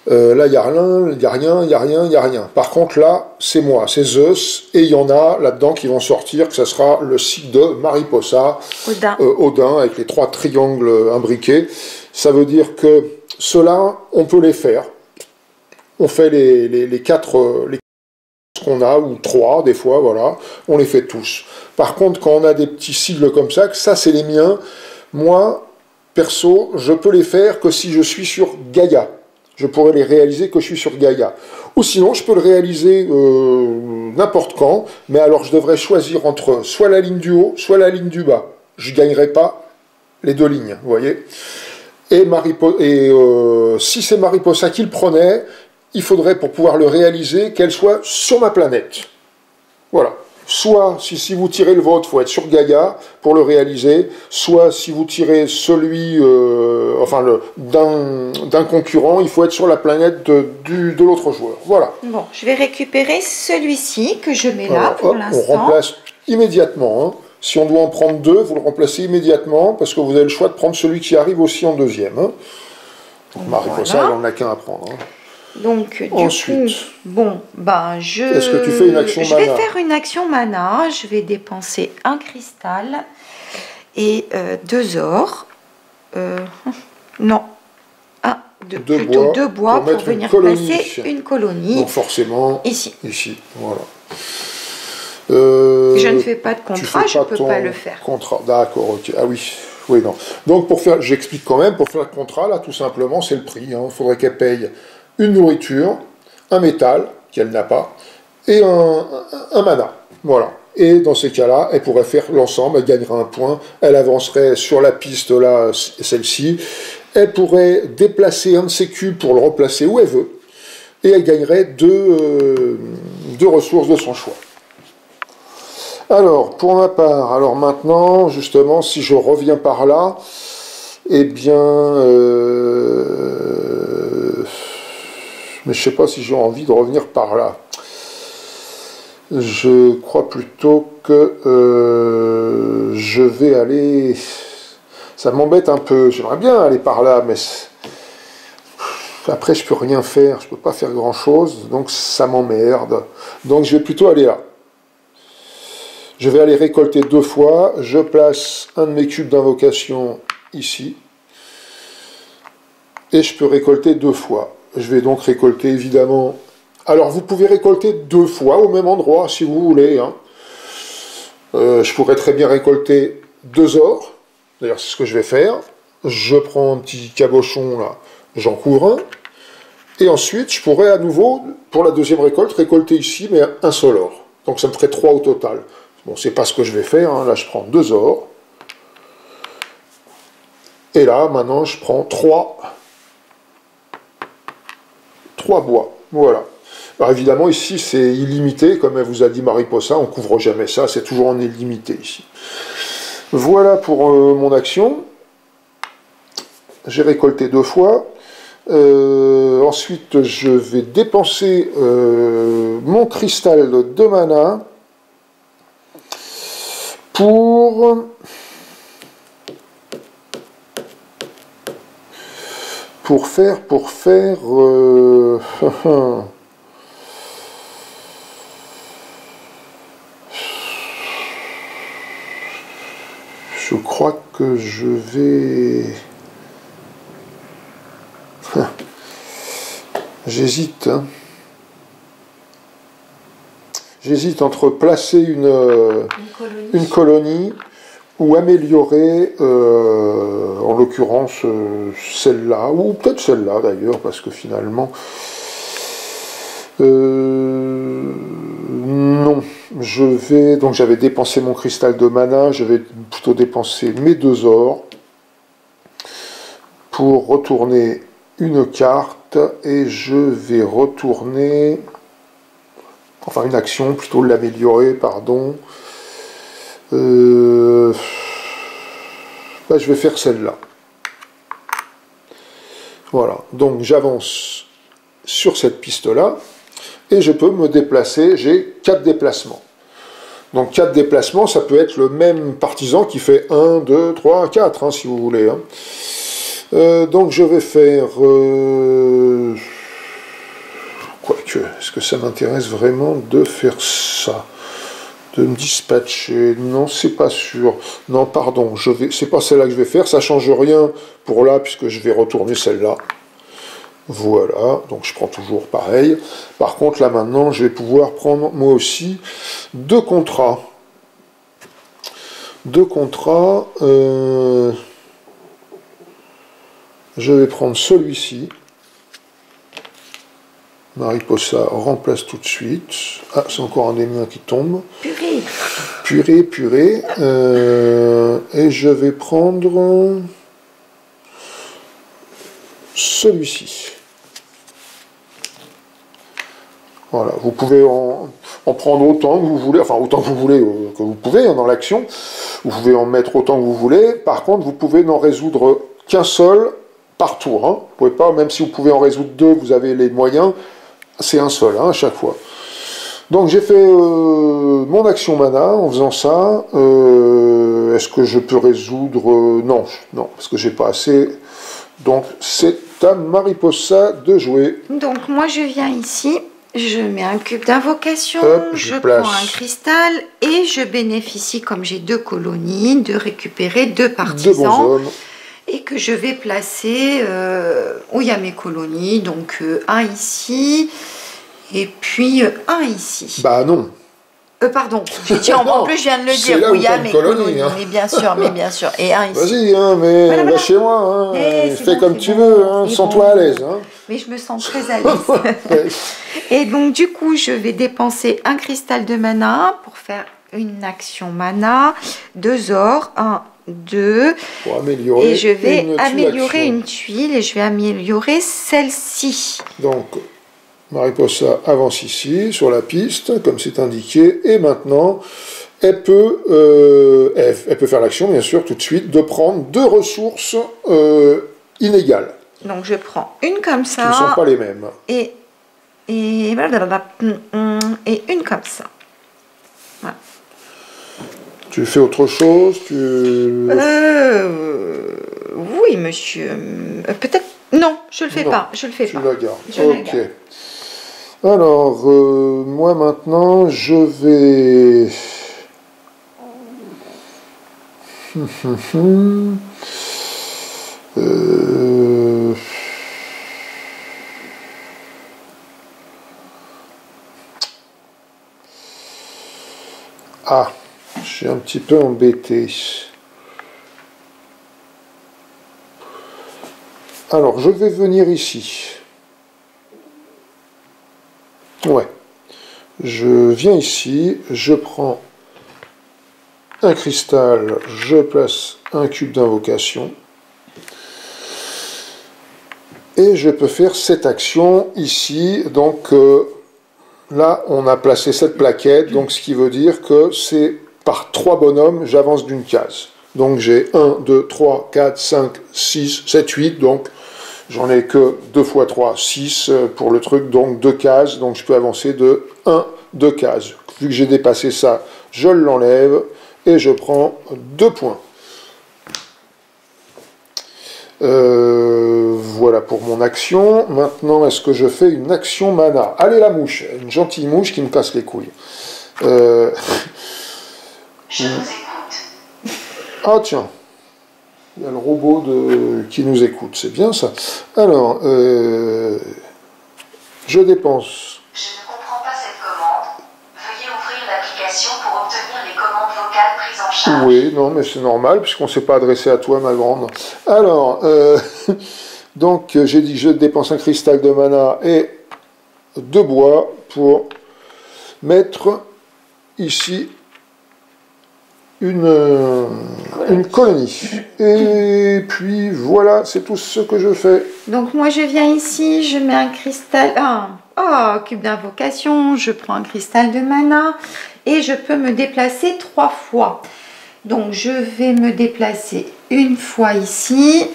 [SPEAKER 1] Là, il n'y a rien, il n'y a rien, il n'y a rien, il n'y a rien. Par contre, là, c'est moi, c'est Zeus, et il y en a là-dedans qui vont sortir, que ça sera le cycle de Mariposa, Odin, avec les 3 triangles imbriqués. Ça veut dire que ceux-là, on peut les faire. On fait les 4 qu'on a, ou 3 des fois, voilà, on les fait tous. Par contre, quand on a des petits sigles comme ça, c'est les miens, moi, perso, je peux les faire que si je suis sur Gaïa. Je pourrais les réaliser que je suis sur Gaïa. Ou sinon, je peux le réaliser n'importe quand, mais alors je devrais choisir entre soit la ligne du haut, soit la ligne du bas. Je ne gagnerai pas les 2 lignes, vous voyez. Et si c'est Mariposa qui le prenait, il faudrait, pour pouvoir le réaliser, qu'elle soit sur ma planète. Voilà. Soit, si vous tirez le vôtre, il faut être sur Gaïa pour le réaliser, soit si vous tirez celui d'un concurrent, il faut être sur la planète de l'autre joueur. Voilà.
[SPEAKER 2] Bon, je vais récupérer celui-ci que je mets là pour l'instant.
[SPEAKER 1] On remplace immédiatement. Hein. Si on doit en prendre 2, vous le remplacez immédiatement, parce que vous avez le choix de prendre celui qui arrive aussi en deuxième. Hein. Donc Mariposa, il n'en a qu'un à prendre. Hein.
[SPEAKER 2] Donc, ensuite, du coup, bon, ben,
[SPEAKER 1] est-ce que tu fais une action mana?
[SPEAKER 2] Je vais faire une action mana. Je vais dépenser un cristal et 2 ors. Non, plutôt 2 bois pour venir placer une colonie.
[SPEAKER 1] Donc forcément,
[SPEAKER 2] ici,
[SPEAKER 1] voilà.
[SPEAKER 2] Je ne fais pas de contrat, je ne peux pas le faire.
[SPEAKER 1] Contrat, d'accord, ok. Ah oui, non. Donc pour faire, j'explique quand même, pour faire le contrat, là, tout simplement, c'est le prix. Il faudrait qu'elle paye une nourriture, un métal, qu'elle n'a pas, et un mana. Voilà. Et dans ces cas-là, elle pourrait faire l'ensemble, elle gagnerait un point, elle avancerait sur la piste, là, celle-ci, elle pourrait déplacer un de ses cubes pour le replacer où elle veut, et elle gagnerait 2 ressources de son choix. Alors, pour ma part, alors maintenant, justement, si je reviens par là, eh bien, mais je ne sais pas si j'ai envie de revenir par là. Je crois plutôt que je vais aller... Ça m'embête un peu, j'aimerais bien aller par là, mais après je peux rien faire, je peux pas faire grand chose, donc ça m'emmerde. Donc je vais plutôt aller là. Je vais aller récolter 2 fois, je place un de mes cubes d'invocation ici, et je peux récolter 2 fois. Je vais donc récolter évidemment... Alors vous pouvez récolter 2 fois au même endroit si vous voulez. Hein. Je pourrais très bien récolter 2 ors, d'ailleurs c'est ce que je vais faire. Je prends un petit cabochon là, j'en couvre un, et ensuite je pourrais à nouveau, pour la deuxième récolte, récolter ici, mais un seul or. Donc ça me ferait 3 au total. Bon, c'est pas ce que je vais faire, hein. Là je prends 2 ors. Et là, maintenant, je prends 3 bois. Voilà. Alors évidemment, ici, c'est illimité. Comme elle vous a dit Mariposa, on ne couvre jamais ça. C'est toujours en illimité ici. Voilà pour mon action. J'ai récolté 2 fois. Ensuite, je vais dépenser mon cristal de mana pour faire je crois que je vais j'hésite, hein. J'hésite entre placer une colonie ou améliorer, en l'occurrence, celle-là, ou peut-être celle-là d'ailleurs, parce que finalement, donc j'avais dépensé mon cristal de mana, je vais plutôt dépenser mes 2 ors pour retourner une carte, et je vais retourner, enfin une action, plutôt l'améliorer, pardon. Je vais faire celle-là. Voilà, donc j'avance sur cette piste-là, et je peux me déplacer, j'ai 4 déplacements. Donc 4 déplacements, ça peut être le même partisan qui fait 1, 2, 3, 4, hein, si vous voulez. Hein. Donc je vais faire... Quoique, est-ce que ça m'intéresse vraiment de faire ça? De me dispatcher? Non, c'est pas sûr. Non, pardon, c'est pas celle-là que je vais faire, ça change rien pour là, puisque je vais retourner celle-là. Voilà, donc je prends toujours pareil. Par contre, là maintenant, je vais pouvoir prendre moi aussi 2 contrats. 2 contrats. Je vais prendre celui-ci. Mariposa remplace tout de suite. Ah, c'est encore un des miens qui tombe.
[SPEAKER 2] Purée.
[SPEAKER 1] Purée, purée. Et je vais prendre celui-ci. Voilà, vous pouvez en prendre autant que vous voulez, enfin autant que vous voulez, que vous pouvez hein, dans l'action. Vous pouvez en mettre autant que vous voulez. Par contre, vous pouvez n'en résoudre qu'un seul par tour. Hein. Vous pouvez pas, même si vous pouvez en résoudre 2, vous avez les moyens, c'est un seul hein, à chaque fois. Donc j'ai fait mon action mana en faisant ça. Est-ce que je peux résoudre non, parce que j'ai pas assez. Donc c'est à Mariposa de jouer.
[SPEAKER 2] Donc moi je viens ici. Je mets un cube d'invocation, je prends un cristal et je bénéficie, comme j'ai 2 colonies, de récupérer 2 partisans. Et que je vais placer où il y a mes colonies. Donc un ici et puis un ici.
[SPEAKER 1] Bah non.
[SPEAKER 2] Pardon, j'ai dit en plus je viens de le dire, où il y a mes colonies, hein. mais bien sûr. Et un ici.
[SPEAKER 1] Vas-y, hein, mais voilà. Chez moi, hein, fais bon, comme tu veux, hein, sens-toi à l'aise. Hein.
[SPEAKER 2] Mais je me sens très à l'aise. Et donc du coup, je vais dépenser un cristal de mana pour faire une action mana, 2 ors, 1, 2,
[SPEAKER 1] pour améliorer
[SPEAKER 2] et je vais améliorer une tuile, et je vais améliorer celle-ci.
[SPEAKER 1] Donc, Mariposa avance ici, sur la piste, comme c'est indiqué, et maintenant, elle peut faire l'action, bien sûr, tout de suite, de prendre 2 ressources inégales.
[SPEAKER 2] Donc, je prends une comme ça.
[SPEAKER 1] Qui ne sont pas les mêmes.
[SPEAKER 2] Et une comme ça. Voilà.
[SPEAKER 1] Tu fais autre chose?
[SPEAKER 2] Oui, monsieur. Peut-être... Non, je le fais pas. Je le fais pas.
[SPEAKER 1] Tu la gardes. Ok. Alors, moi maintenant, je vais... Ah, je suis un petit peu embêté. Alors, je vais venir ici. Ouais. Je viens ici, je prends un cristal, je place un cube d'invocation. Et je peux faire cette action ici. Donc là, on a placé cette plaquette. Donc ce qui veut dire que c'est par 3 bonhommes, j'avance d'une case. Donc j'ai 1, 2, 3, 4, 5, 6, 7, 8. Donc j'en ai que 2 x 3, 6 pour le truc. Donc 2 cases. Donc je peux avancer de 1, 2 cases. Vu que j'ai dépassé ça, je l'enlève et je prends 2 points. Voilà pour mon action. Maintenant, est-ce que je fais une action mana? Allez, la mouche, une gentille mouche qui me casse les couilles.
[SPEAKER 3] Je vous écoute.
[SPEAKER 1] Ah tiens, il y a le robot qui nous écoute, c'est bien ça. Alors, je dépense.
[SPEAKER 3] Je ne comprends pas cette commande. Veuillez ouvrir l'application pour obtenir les commandes vocales prises en charge.
[SPEAKER 1] Oui, non, mais c'est normal, puisqu'on ne s'est pas adressé à toi, ma grande. Alors, donc, j'ai dit que je dépense un cristal de mana et 2 bois pour mettre ici une colonie. Et puis voilà, c'est tout ce que je fais.
[SPEAKER 2] Donc moi je viens ici, je mets un cristal, cube d'invocation, je prends un cristal de mana et je peux me déplacer 3 fois. Donc je vais me déplacer une fois ici,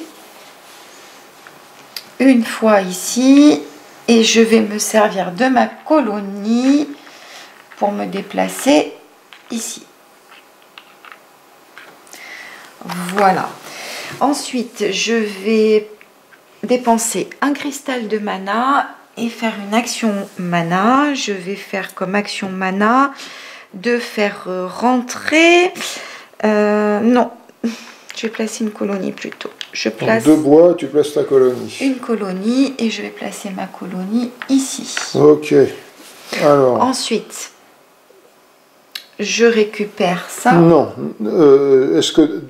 [SPEAKER 2] une fois ici, et je vais me servir de ma colonie pour me déplacer ici. Voilà. Ensuite, je vais dépenser un cristal de mana et faire une action mana. Je vais faire comme action mana de faire rentrer... non, je vais placer une colonie plutôt. Je place
[SPEAKER 1] 2 bois, tu places ta colonie.
[SPEAKER 2] Une colonie et je vais placer ma colonie ici.
[SPEAKER 1] Ok. Alors.
[SPEAKER 2] Ensuite, je récupère ça.
[SPEAKER 1] Non. Est-ce que...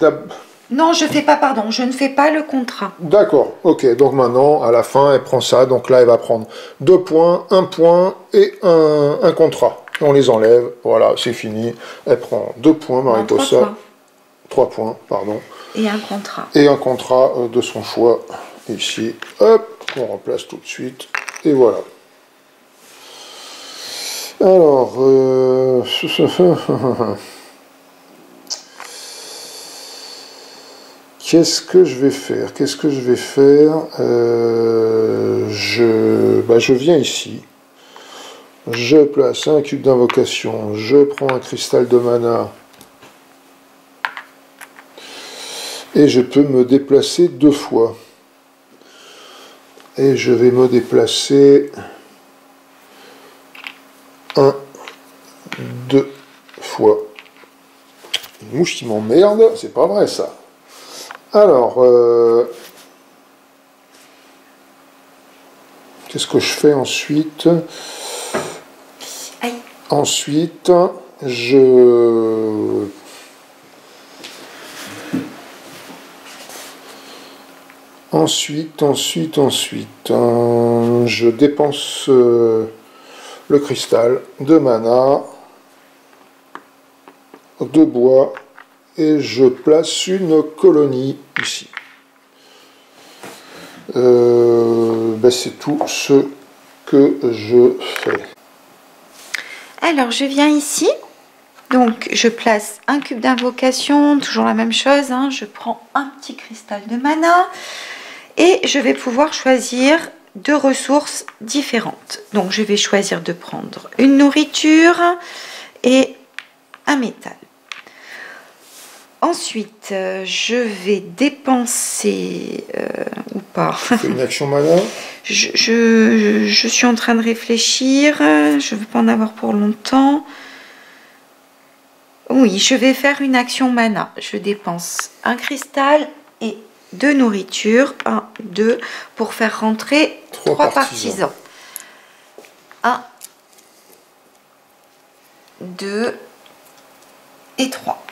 [SPEAKER 2] Non, je fais pas, pardon, je ne fais pas le contrat.
[SPEAKER 1] D'accord, ok. Donc maintenant, à la fin, elle prend ça. Donc là, elle va prendre 2 points, 1 point et un contrat. On les enlève. Voilà, c'est fini. Elle prend 2 points, Mariposa. 3 points, pardon.
[SPEAKER 2] Et un contrat.
[SPEAKER 1] Et un contrat de son choix. Ici, hop, on remplace tout de suite. Et voilà. Alors, qu'est-ce que je vais faire? Qu'est-ce que je vais faire? Je viens ici. Je place un cube d'invocation. Je prends un cristal de mana. Et je peux me déplacer 2 fois. Et je vais me déplacer 1, 2 fois. Une mouche qui m'emmerde, c'est pas vrai ça. Alors, qu'est-ce que je fais ensuite?
[SPEAKER 2] Aïe.
[SPEAKER 1] Ensuite, je dépense le cristal de mana, 2 bois, et je place une colonie ici. C'est tout ce que je fais.
[SPEAKER 2] Alors, je viens ici. Donc, je place un cube d'invocation, toujours la même chose. Hein, je prends un petit cristal de mana. Et je vais pouvoir choisir 2 ressources différentes. Donc, je vais choisir de prendre une nourriture et un métal. Ensuite, je vais dépenser... ou pas.
[SPEAKER 1] C'est une action mana.
[SPEAKER 2] Je suis en train de réfléchir. Je ne veux pas en avoir pour longtemps. Oui, je vais faire une action mana. Je dépense un cristal et 2 nourritures. 1, 2, pour faire rentrer 3 partisans. 1, 2 et 3.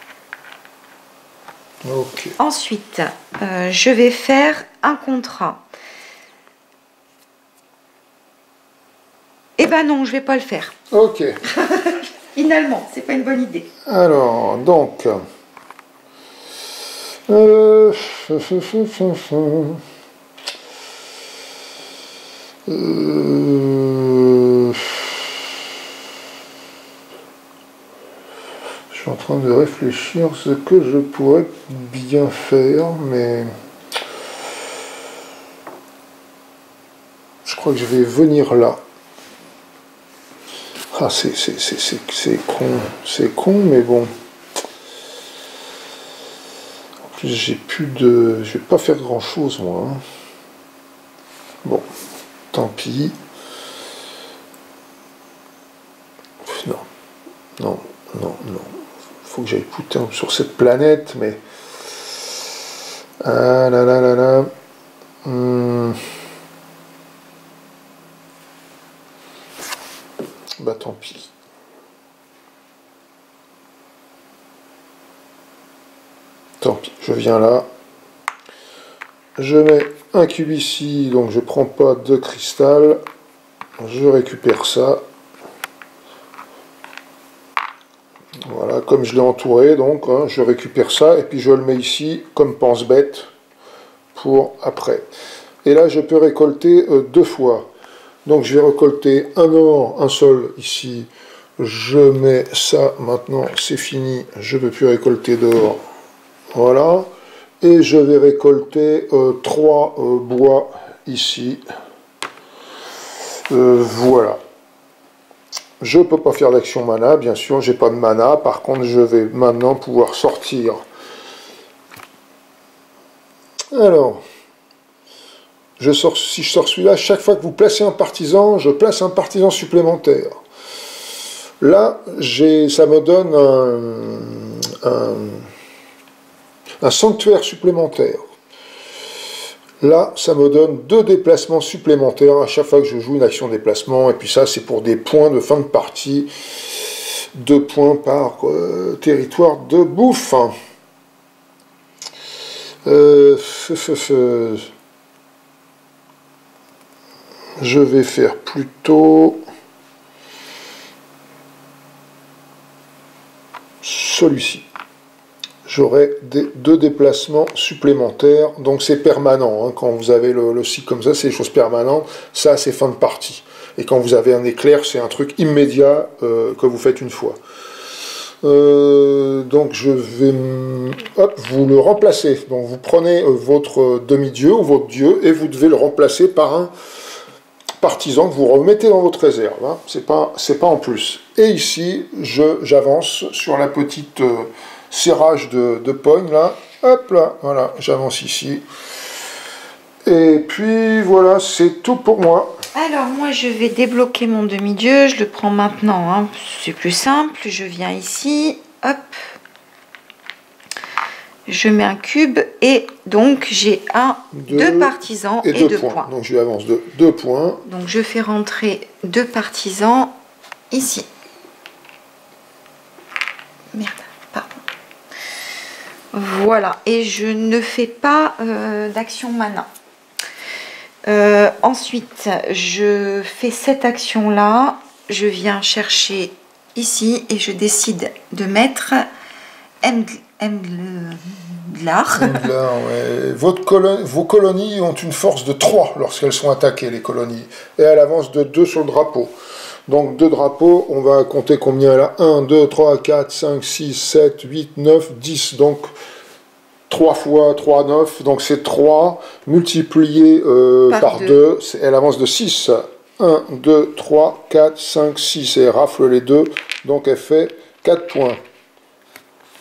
[SPEAKER 1] Okay.
[SPEAKER 2] Ensuite, je vais faire un contrat. Eh ben non, je vais pas le faire.
[SPEAKER 1] Ok.
[SPEAKER 2] Finalement, c'est pas une bonne idée.
[SPEAKER 1] Alors, donc... Je suis en train de réfléchir ce que je pourrais bien faire, mais je crois que je vais venir là. Ah, c'est con, mais bon. En plus, j'ai plus de... Je vais pas faire grand-chose, moi. Hein. Bon, tant pis. Non, non, non, non. Faut que j'aille pouter sur cette planète, mais... Ah là là là là. Bah tant pis. Tant pis, je viens là. Je mets un cube ici, donc je prends pas de cristal. Je récupère ça. comme je l'ai entouré, donc hein, je récupère ça et puis je le mets ici comme pense-bête pour après. Et là je peux récolter 2 fois. Donc je vais récolter un or, un sol ici. Je mets ça maintenant, c'est fini, je ne peux plus récolter d'or. Voilà. Et je vais récolter 3 bois ici. Voilà. Je ne peux pas faire d'action mana, bien sûr, j'ai pas de mana. Par contre, je vais maintenant pouvoir sortir. Alors, si je sors celui-là, chaque fois que vous placez un partisan, je place un partisan supplémentaire. Là, ça me donne un sanctuaire supplémentaire. Là, ça me donne 2 déplacements supplémentaires à chaque fois que je joue une action déplacement. Et puis ça, c'est pour des points de fin de partie. 2 points par territoire de bouffe. Je vais faire plutôt celui-ci. J'aurai 2 déplacements supplémentaires, donc c'est permanent, hein. Quand vous avez le cycle comme ça, c'est des choses permanentes, ça c'est fin de partie. Et quand vous avez un éclair, c'est un truc immédiat que vous faites une fois. Donc je vais, hop, vous le remplacer. Donc vous prenez votre demi-dieu ou votre dieu et vous devez le remplacer par un partisan que vous remettez dans votre réserve. Hein. C'est pas en plus. Et ici, j'avance sur la petite serrage de pogne là. Hop là, voilà, j'avance ici. Et puis voilà, c'est tout pour moi.
[SPEAKER 2] Alors moi je vais débloquer mon demi-dieu, je le prends maintenant, hein. C'est plus simple, je viens ici, hop, je mets un cube et donc j'ai 2 partisans et 2 points.
[SPEAKER 1] Donc je lui avance de 2 points.
[SPEAKER 2] Donc je fais rentrer 2 partisans ici. Merde, pardon. Voilà, et je ne fais pas d'action mana. Ensuite, je fais cette action-là, je viens chercher ici et je décide de mettre Emglar.
[SPEAKER 1] Ouais. Vos colonies ont une force de 3 lorsqu'elles sont attaquées, les colonies. Et elles avancent de 2 sur le drapeau. Donc 2 drapeaux, on va compter combien là? 1, 2, 3, 4, 5, 6, 7, 8, 9, 10. Donc 3 fois 3, 9, donc c'est 3 multiplié par 2, elle avance de 6. 1, 2, 3, 4, 5, 6, et elle rafle les 2, donc elle fait 4 points.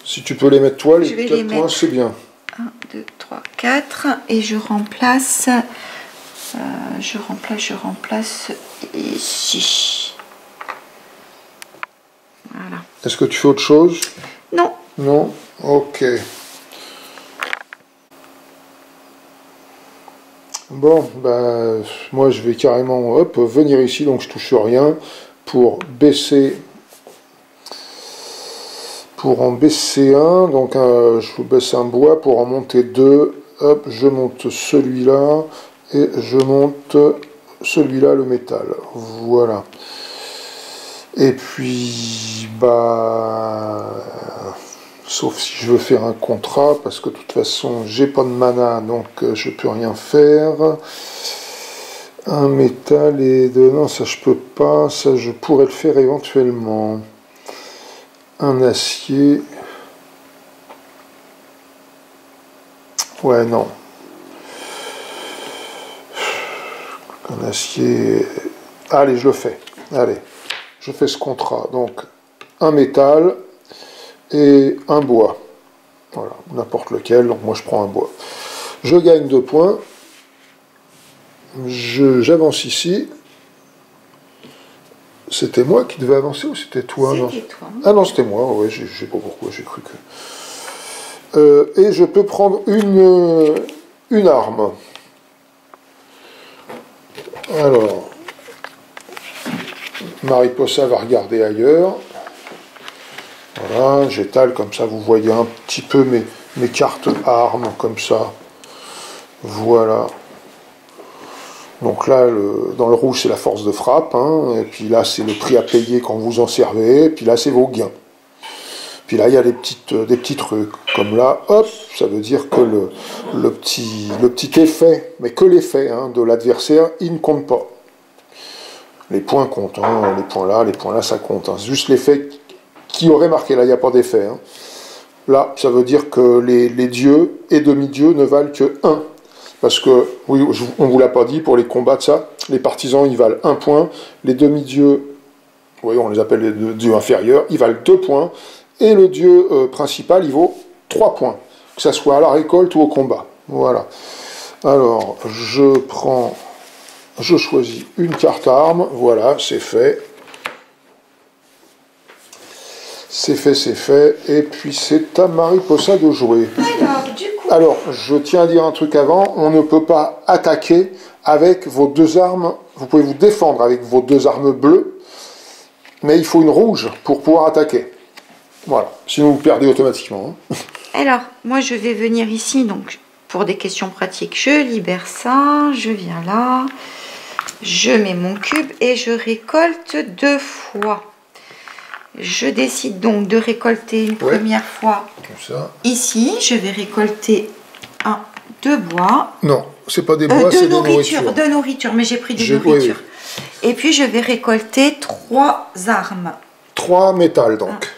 [SPEAKER 1] Si tu peux les mettre toi, les 4 points, c'est bien.
[SPEAKER 2] 1, 2, 3, 4, et je remplace ici. Voilà.
[SPEAKER 1] Est-ce que tu fais autre chose?
[SPEAKER 2] Non.
[SPEAKER 1] Non? Ok. Bon, ben, moi je vais carrément venir ici, donc je touche rien, pour en baisser un, donc je vous baisse un bois pour en monter 2, hop, je monte celui-là, et je monte celui-là, le métal, voilà. Et puis, sauf si je veux faire un contrat, parce que de toute façon, j'ai pas de mana, donc je peux rien faire. Un métal et non, ça je peux pas, ça je pourrais le faire éventuellement. Un acier. Ouais, non. Un acier. Allez, je le fais. Allez, je fais ce contrat. Donc, un métal et un bois. Voilà, n'importe lequel, donc moi je prends un bois. Je gagne 2 points. J'avance ici. C'était moi qui devais avancer ou c'était toi?
[SPEAKER 2] C'était toi.
[SPEAKER 1] Ah non, c'était moi, ouais, je sais pas pourquoi, j'ai cru que... et je peux prendre une arme. Alors, Mariposa va regarder ailleurs. Voilà, j'étale comme ça, vous voyez un petit peu mes cartes armes, comme ça. Voilà. Donc là, dans le rouge, c'est la force de frappe, hein, et puis là, c'est le prix à payer quand vous en servez, et puis là, c'est vos gains. Puis là, il y a des petits trucs, comme là, hop, ça veut dire que le petit effet, mais que l'effet hein, de l'adversaire, il ne compte pas. Les points comptent, hein, les points là, ça compte. Hein. C'est juste l'effet qui aurait marqué, là, il n'y a pas d'effet. Hein. Là, ça veut dire que les dieux et demi-dieux ne valent que 1. Parce que, oui, on ne vous l'a pas dit, pour les combats de ça, les partisans, ils valent 1 point, les demi-dieux, oui, on les appelle les dieux inférieurs, ils valent 2 points, et le dieu principal, il vaut 3 points, que ce soit à la récolte ou au combat. Voilà. Alors, je choisis une carte arme, voilà, c'est fait. C'est fait, et puis c'est à Mariposa de jouer. Alors, je tiens à dire un truc avant, on ne peut pas attaquer avec vos 2 armes, vous pouvez vous défendre avec vos 2 armes bleues, mais il faut une rouge pour pouvoir attaquer. Voilà, sinon vous perdez automatiquement. Hein.
[SPEAKER 2] Alors, moi je vais venir ici, donc pour des questions pratiques, je libère ça, je viens là, je mets mon cube et je récolte 2 fois. Je décide donc de récolter une première fois comme ça. Ici, je vais récolter 2 bois.
[SPEAKER 1] Non, c'est pas des bois, c'est des nourritures.
[SPEAKER 2] De nourriture, mais j'ai pris des nourritures. Oui. Et puis je vais récolter 3 armes.
[SPEAKER 1] 3 métals donc.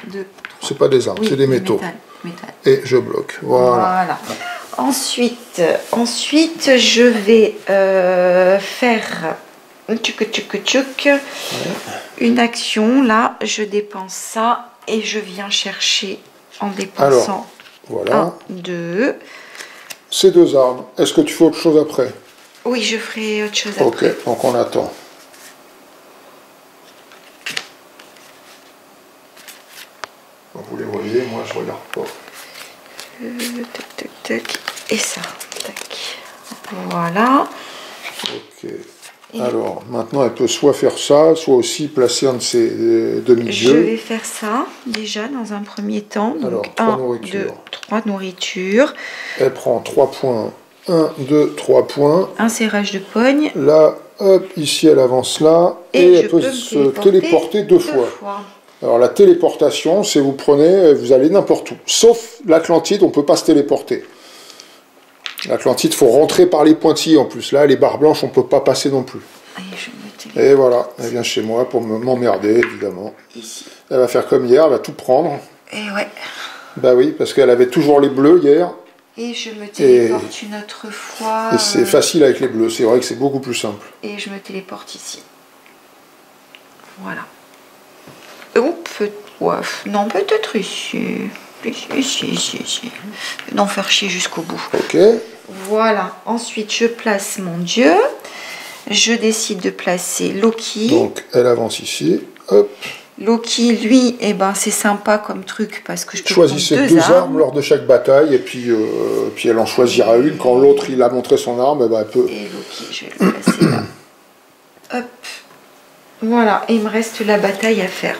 [SPEAKER 1] C'est pas des armes, c'est des métaux.
[SPEAKER 2] Métal.
[SPEAKER 1] Et je bloque. Voilà.
[SPEAKER 2] Ensuite, je vais faire une action. Là, je dépense ça et je viens chercher en dépensant.
[SPEAKER 1] Alors, voilà.
[SPEAKER 2] 1, 2.
[SPEAKER 1] Ces 2 armes. Est-ce que tu fais autre chose après?
[SPEAKER 2] Oui, je ferai autre chose après.
[SPEAKER 1] Ok, donc on attend. Vous les voyez, moi je regarde pas.
[SPEAKER 2] Et ça. Tac. Voilà.
[SPEAKER 1] Ok. Alors, maintenant, elle peut soit faire ça, soit aussi placer un de ses demi-dieux.
[SPEAKER 2] Je vais faire ça, déjà, dans un premier temps. Donc, alors, 1, 2, 3 nourritures.
[SPEAKER 1] Elle prend 3 points. 1, 2, 3 points.
[SPEAKER 2] Un serrage de pogne.
[SPEAKER 1] Là, hop, ici, elle avance là. Et elle peut se téléporter 2 fois. Alors, la téléportation, c'est vous prenez, vous allez n'importe où. Sauf l'Atlantide, on ne peut pas se téléporter. L'Atlantide, il faut rentrer par les pointillés en plus. Là, les barres blanches, on ne peut pas passer non plus. Et voilà, elle vient chez moi pour m'emmerder, évidemment. Ici. Elle va faire comme hier, elle va tout prendre.
[SPEAKER 2] Et ouais.
[SPEAKER 1] Bah oui, parce qu'elle avait toujours les bleus hier.
[SPEAKER 2] Et je me téléporte une autre fois.
[SPEAKER 1] Et c'est facile avec les bleus, c'est vrai que c'est beaucoup plus simple.
[SPEAKER 2] Et je me téléporte ici. Voilà. Non, peut-être ici. Ici. D'en faire chier jusqu'au bout.
[SPEAKER 1] Ok.
[SPEAKER 2] Voilà. Ensuite, je place mon dieu. Je décide de placer Loki.
[SPEAKER 1] Donc, elle avance ici. Hop.
[SPEAKER 2] Loki, lui, c'est sympa comme truc parce que je peux
[SPEAKER 1] choisissez
[SPEAKER 2] prendre
[SPEAKER 1] 2 armes lors de chaque bataille et puis elle en choisira une. Quand l'autre, il a montré son arme, elle peut...
[SPEAKER 2] Et Loki, je vais le placer là. Hop. Voilà. Et il me reste la bataille à faire.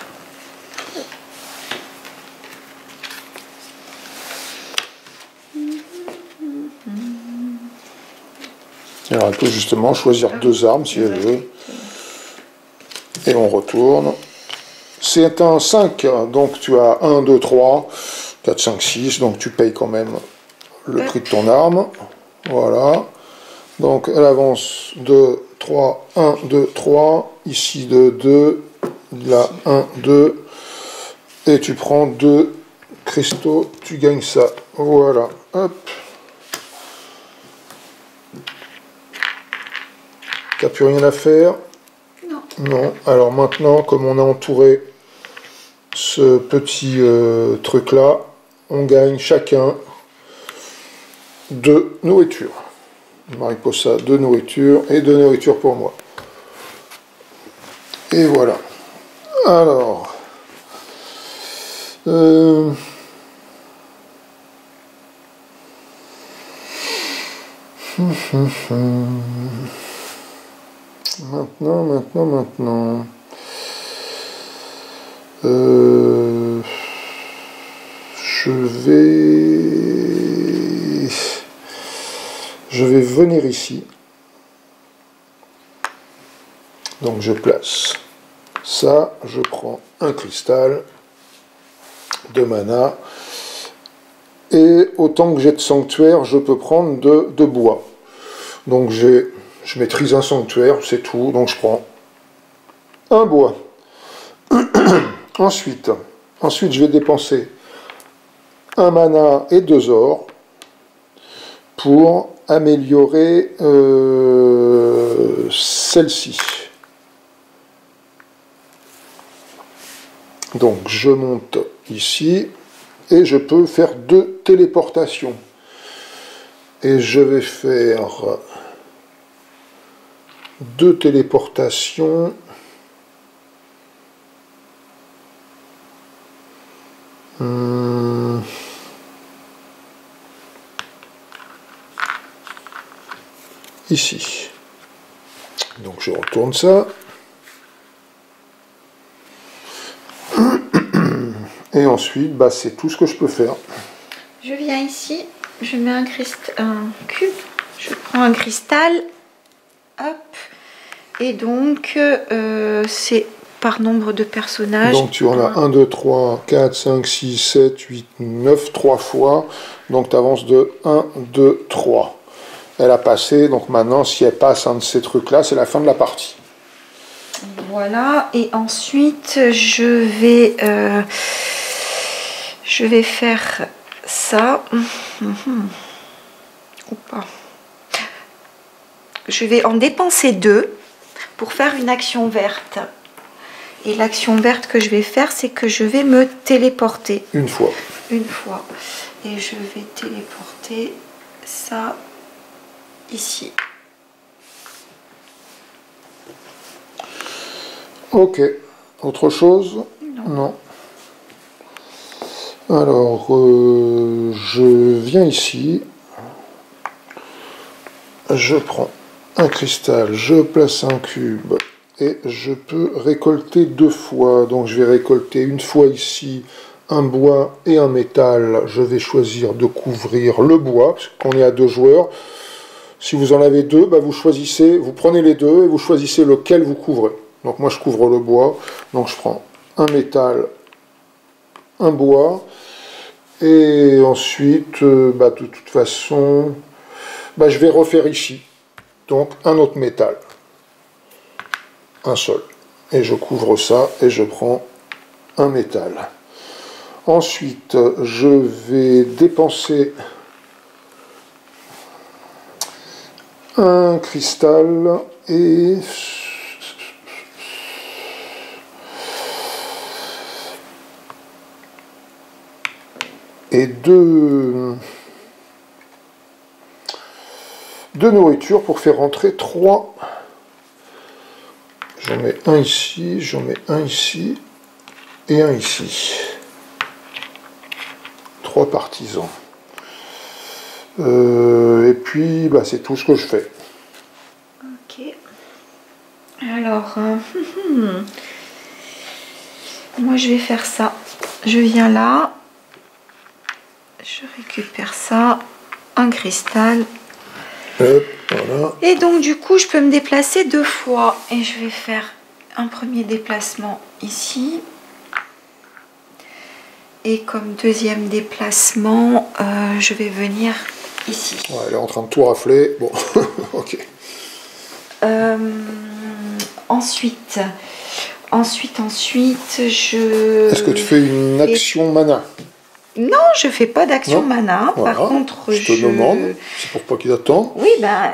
[SPEAKER 1] Alors elle peut justement choisir 2 armes si elle veut. Et on retourne. C'est un 5, donc tu as 1, 2, 3, 4, 5, 6, donc tu payes quand même le prix de ton arme. Voilà. Donc elle avance 2, 3, 1, 2, 3, ici 2, 2, là 1, 2, et tu prends 2 cristaux, tu gagnes ça. Voilà. Hop. T'as plus rien à faire?
[SPEAKER 2] Non.
[SPEAKER 1] Non. Alors maintenant, comme on a entouré ce petit truc-là, on gagne chacun 2 nourritures. Mariposa, 2 nourritures et 2 nourritures pour moi. Et voilà. Alors... Maintenant. Je vais venir ici. Donc je place ça, je prends un cristal de mana. Et autant que j'ai de sanctuaire, je peux prendre de bois. Donc je maîtrise un sanctuaire, c'est tout. Donc je prends un bois. Ensuite, je vais dépenser un mana et 2 ors pour améliorer celle-ci. Donc je monte ici et je peux faire 2 téléportations. Et je vais faire 2 téléportations. Ici. Donc je retourne ça. Et ensuite, bah, c'est tout ce que je peux faire.
[SPEAKER 2] Je viens ici, je mets un cube, je prends un cristal, hop, et donc c'est par nombre de personnages.
[SPEAKER 1] Donc tu en as 1, 2, 3, 4, 5, 6, 7, 8, 9, 3 fois. Donc tu avances de 1, 2, 3. Elle a passé, donc maintenant si elle passe un de ces trucs-là, c'est la fin de la partie.
[SPEAKER 2] Voilà, et ensuite je vais faire ça. Ou pas. Je vais en dépenser 2 pour faire une action verte. Et l'action verte que je vais faire, c'est que je vais me téléporter.
[SPEAKER 1] Une fois.
[SPEAKER 2] Une fois. Et je vais téléporter ça ici.
[SPEAKER 1] Ok. Autre chose? Non. Alors, je viens ici. Je prends un cristal, je place un cube et je peux récolter 2 fois. Donc je vais récolter une fois ici un bois et un métal. Je vais choisir de couvrir le bois, parce qu'on est à 2 joueurs. Si vous en avez 2, bah vous choisissez, vous prenez les 2 et vous choisissez lequel vous couvrez. Donc moi je couvre le bois, donc je prends un métal, un bois, et ensuite, bah, de toute façon, bah, je vais refaire ici, donc un autre métal, un seul, et je couvre ça, et je prends un métal. Ensuite, je vais dépenser un cristal, et 2 nourritures pour faire rentrer 3. J'en mets un ici, j'en mets un ici et un ici. 3 partisans. Et puis, bah, c'est tout ce que je fais.
[SPEAKER 2] Ok. Alors, moi je vais faire ça. Je viens là. Je récupère ça, un cristal.
[SPEAKER 1] Hop, voilà.
[SPEAKER 2] Et donc du coup, je peux me déplacer 2 fois. Et je vais faire un premier déplacement ici. Et comme deuxième déplacement, je vais venir ici.
[SPEAKER 1] Ouais, elle est en train de tout rafler. Bon, ok.
[SPEAKER 2] Ensuite, je...
[SPEAKER 1] Est-ce que tu fais une action mana?
[SPEAKER 2] Non, je fais pas d'action mana.
[SPEAKER 1] Voilà.
[SPEAKER 2] Par contre,
[SPEAKER 1] je te demande, c'est pour pas qu'il attende.
[SPEAKER 2] Oui, ben...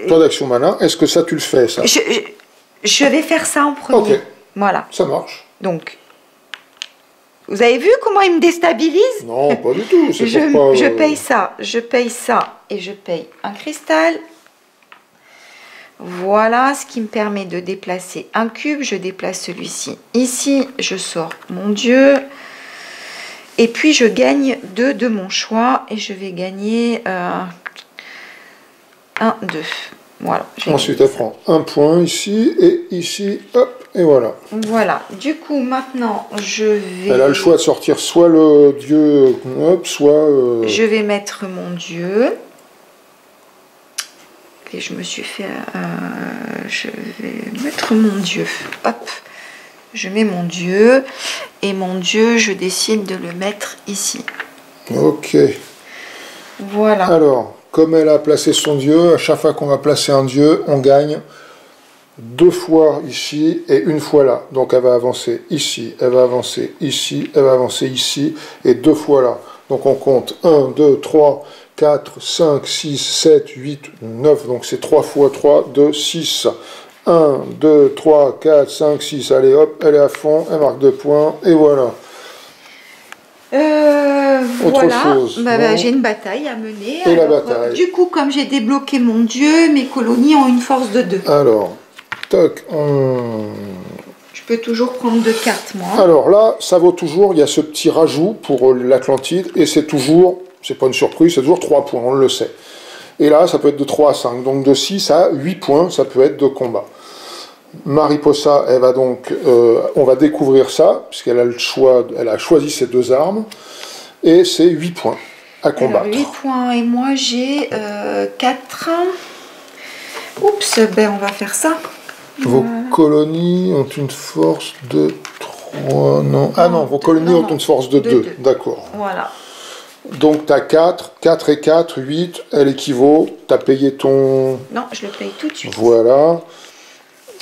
[SPEAKER 1] Pas d'action mana. Est-ce que ça, tu le fais, ça?
[SPEAKER 2] Je vais faire ça en premier.
[SPEAKER 1] Ok.
[SPEAKER 2] Voilà.
[SPEAKER 1] Ça marche.
[SPEAKER 2] Donc, vous avez vu comment il me déstabilise?
[SPEAKER 1] Non, pas du tout.
[SPEAKER 2] Je paye ça, je paye ça et je paye un cristal. Voilà ce qui me permet de déplacer un cube. Je déplace celui-ci ici. Je sors mon dieu. Et puis je gagne 2 de mon choix. Et je vais gagner 1, 2. Voilà.
[SPEAKER 1] Ensuite, elle prend un point ici et ici. Hop, et voilà.
[SPEAKER 2] Voilà. Du coup, maintenant, je vais...
[SPEAKER 1] Elle a le choix de sortir soit le dieu, hop, soit...
[SPEAKER 2] Je vais mettre mon dieu. Et je me suis fait... je vais mettre mon dieu. Hop. je mets mon dieu. Et mon dieu, je décide de le mettre ici.
[SPEAKER 1] Ok.
[SPEAKER 2] Voilà.
[SPEAKER 1] Alors, comme elle a placé son dieu, à chaque fois qu'on va placer un dieu, on gagne 2 fois ici et 1 fois là. Donc elle va avancer ici, elle va avancer ici, elle va avancer ici et 2 fois là. Donc on compte 1, 2, 3, 4, 5, 6, 7, 8, 9. Donc c'est 3 fois 3, 2, 6. 1, 2, 3, 4, 5, 6. Allez hop, elle est à fond, elle marque 2 points et voilà.
[SPEAKER 2] Voilà,
[SPEAKER 1] chose,
[SPEAKER 2] j'ai une bataille à mener.
[SPEAKER 1] Et alors, la bataille.
[SPEAKER 2] Du coup, comme j'ai débloqué mon dieu, mes colonies ont une force de 2.
[SPEAKER 1] Alors, toc,
[SPEAKER 2] je peux toujours prendre 2 cartes, moi.
[SPEAKER 1] Alors là, ça vaut toujours, il y a ce petit rajout pour l'Atlantide, et c'est toujours, c'est pas une surprise, c'est toujours 3 points, on le sait. Et là, ça peut être de 3 à 5, donc de 6 à 8 points, ça peut être de combat. Mariposa, elle va donc, on va découvrir ça, puisqu'elle a le choix, elle a choisi ses 2 armes, et c'est 8 points à combattre.
[SPEAKER 2] Alors, 8 points, et moi j'ai 4. Oups, ben on va faire ça.
[SPEAKER 1] Vos colonies ont une force de 3, non. Ah non, vos colonies ont une force de 2, d'accord.
[SPEAKER 2] Voilà.
[SPEAKER 1] Donc tu as 4 et 4, 8, elle équivaut, tu as payé ton...
[SPEAKER 2] Non, je le paye tout de suite.
[SPEAKER 1] Voilà.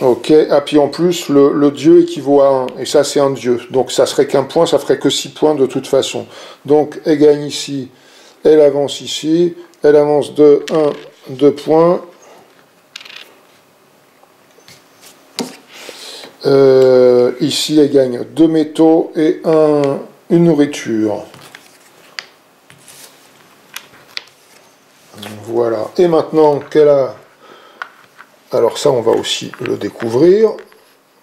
[SPEAKER 1] Ok, et puis en plus, le dieu équivaut à 1, et ça c'est un dieu. Donc ça serait qu'un point, ça ferait que 6 points de toute façon. Donc elle gagne ici, elle avance ici, elle avance de 1, 2 points. Ici elle gagne 2 métaux et une nourriture. Voilà. Et maintenant qu'elle a... Alors ça, on va aussi le découvrir,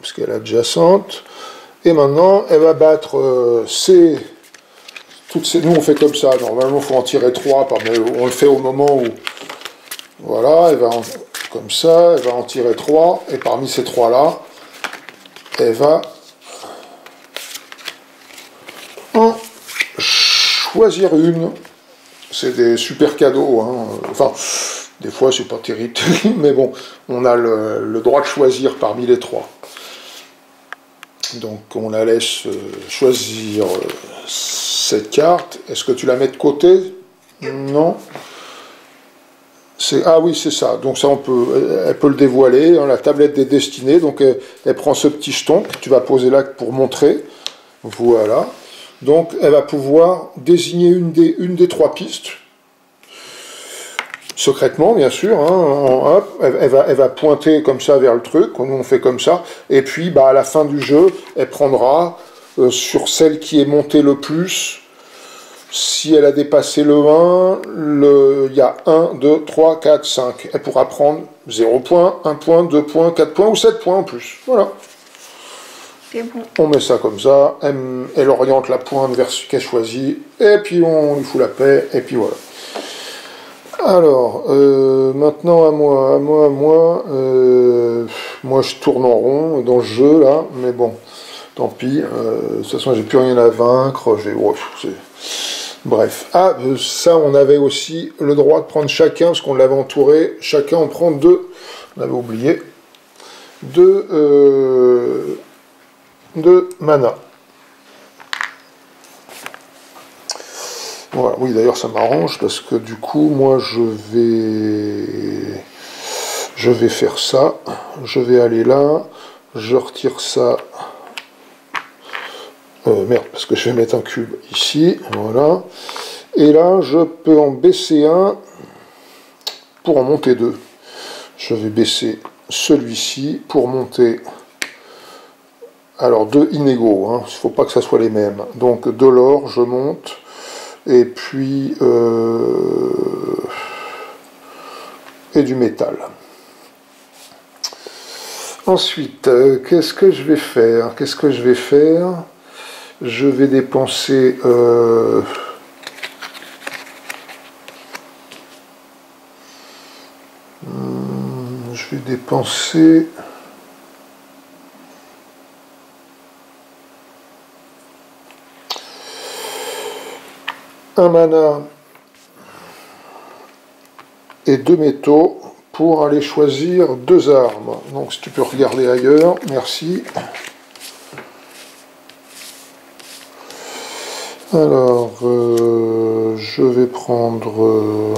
[SPEAKER 1] parce qu'elle est adjacente. Et maintenant, elle va battre toutes ces... Nous, on fait comme ça. Normalement, il faut en tirer 3, mais on le fait au moment où... Voilà, elle va comme ça, elle va en tirer 3. Et parmi ces 3-là, elle va en choisir une. C'est des super cadeaux, hein. Enfin, des fois c'est pas terrible, mais bon, on a le droit de choisir parmi les 3. Donc on la laisse choisir cette carte. Est-ce que tu la mets de côté? Non. Ah oui, c'est ça. Donc ça, elle peut le dévoiler, hein, la tablette des destinées. Donc elle prend ce petit jeton que tu vas poser là pour montrer. Voilà. Donc elle va pouvoir désigner une des 3 pistes. Secrètement, bien sûr, hein, elle va pointer comme ça vers le truc, nous on fait comme ça, et puis à la fin du jeu, elle prendra sur celle qui est montée le plus, si elle a dépassé le 1, il y a 1, 2, 3, 4, 5. Elle pourra prendre 0 points, 1 point, 2 points, 4 points ou 7 points en plus. Voilà.
[SPEAKER 2] C'est bon.
[SPEAKER 1] On met ça comme ça, elle oriente la pointe vers ce qu'elle choisit, et puis on lui fout la paix, et puis voilà. Alors, maintenant à moi. Moi je tourne en rond dans ce jeu là, mais bon, tant pis. De toute façon, j'ai plus rien à vaincre. Bref. Ah, ça, on avait aussi le droit de prendre chacun, parce qu'on l'avait entouré. Chacun en prend 2. On avait oublié. 2 mana. Voilà, oui, d'ailleurs ça m'arrange parce que du coup, moi je vais faire ça, je vais aller là, je retire ça, merde, parce que je vais mettre un cube ici, voilà, et là je peux en baisser un pour en monter 2. Je vais baisser celui-ci pour monter, alors 2 inégaux, il ne faut pas que ça soit les mêmes, donc de l'or, je monte. Et puis et du métal. Ensuite, qu'est-ce que je vais faire? Je vais dépenser un mana et 2 métaux pour aller choisir 2 armes. Donc si tu peux regarder ailleurs, merci. Alors, je vais prendre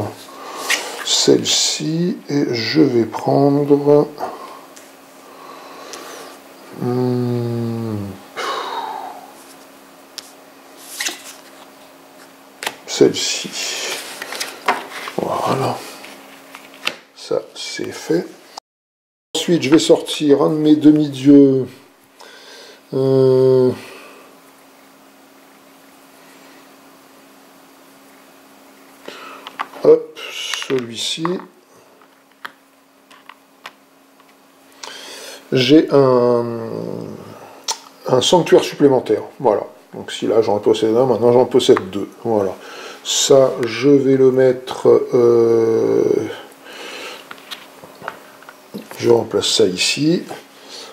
[SPEAKER 1] celle-ci et je vais prendre celle-ci. Voilà. Ça, c'est fait. Ensuite, je vais sortir un de mes demi-dieux. Hop, celui-ci. J'ai un sanctuaire supplémentaire. Voilà. Donc si là j'en possède un, maintenant j'en possède deux. Voilà. Ça, je vais le mettre... je remplace ça ici.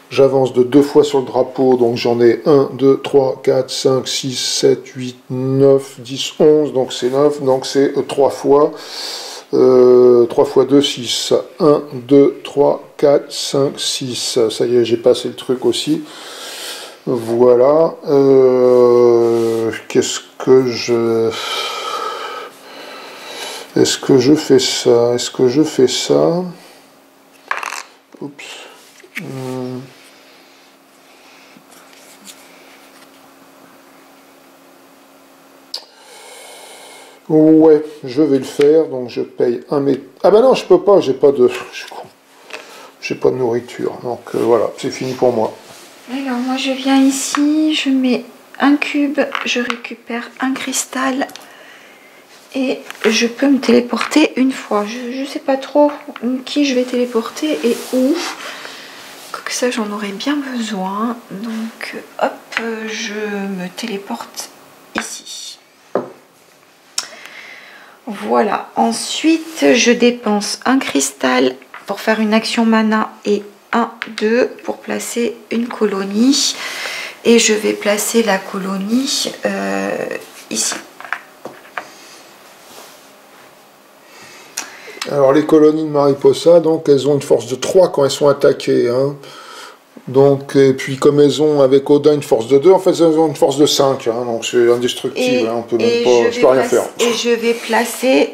[SPEAKER 1] J'avance de 2 fois sur le drapeau, donc j'en ai 1, 2, 3, 4, 5, 6, 7, 8, 9, 10, 11, donc c'est 9, donc c'est 3 fois. 3 fois 2, 6. 1, 2, 3, 4, 5, 6. Ça y est, j'ai passé le truc aussi. Voilà. Qu'est-ce que je... Est-ce que je fais ça? Est-ce que je fais ça? Oups. Ouais, je vais le faire, donc je paye un mètre. Ah ben non, je peux pas, j'ai pas de... J'ai pas de nourriture, donc voilà, c'est fini pour moi.
[SPEAKER 2] Alors moi je viens ici, je mets un cube, je récupère un cristal et je peux me téléporter une fois. Je sais pas trop qui je vais téléporter et où. Que ça j'en aurais bien besoin, donc hop, je me téléporte ici. Voilà, ensuite je dépense un cristal pour faire une action mana et 1, 2 pour placer une colonie. Et je vais placer la colonie ici.
[SPEAKER 1] Alors les colonies de Mariposa, donc elles ont une force de 3 quand elles sont attaquées. Hein. Donc, et puis comme elles ont avec Odin une force de 2, en fait elles ont une force de 5, hein, donc c'est indestructible, hein, on peut même pas, je peux rien faire.
[SPEAKER 2] Et je vais placer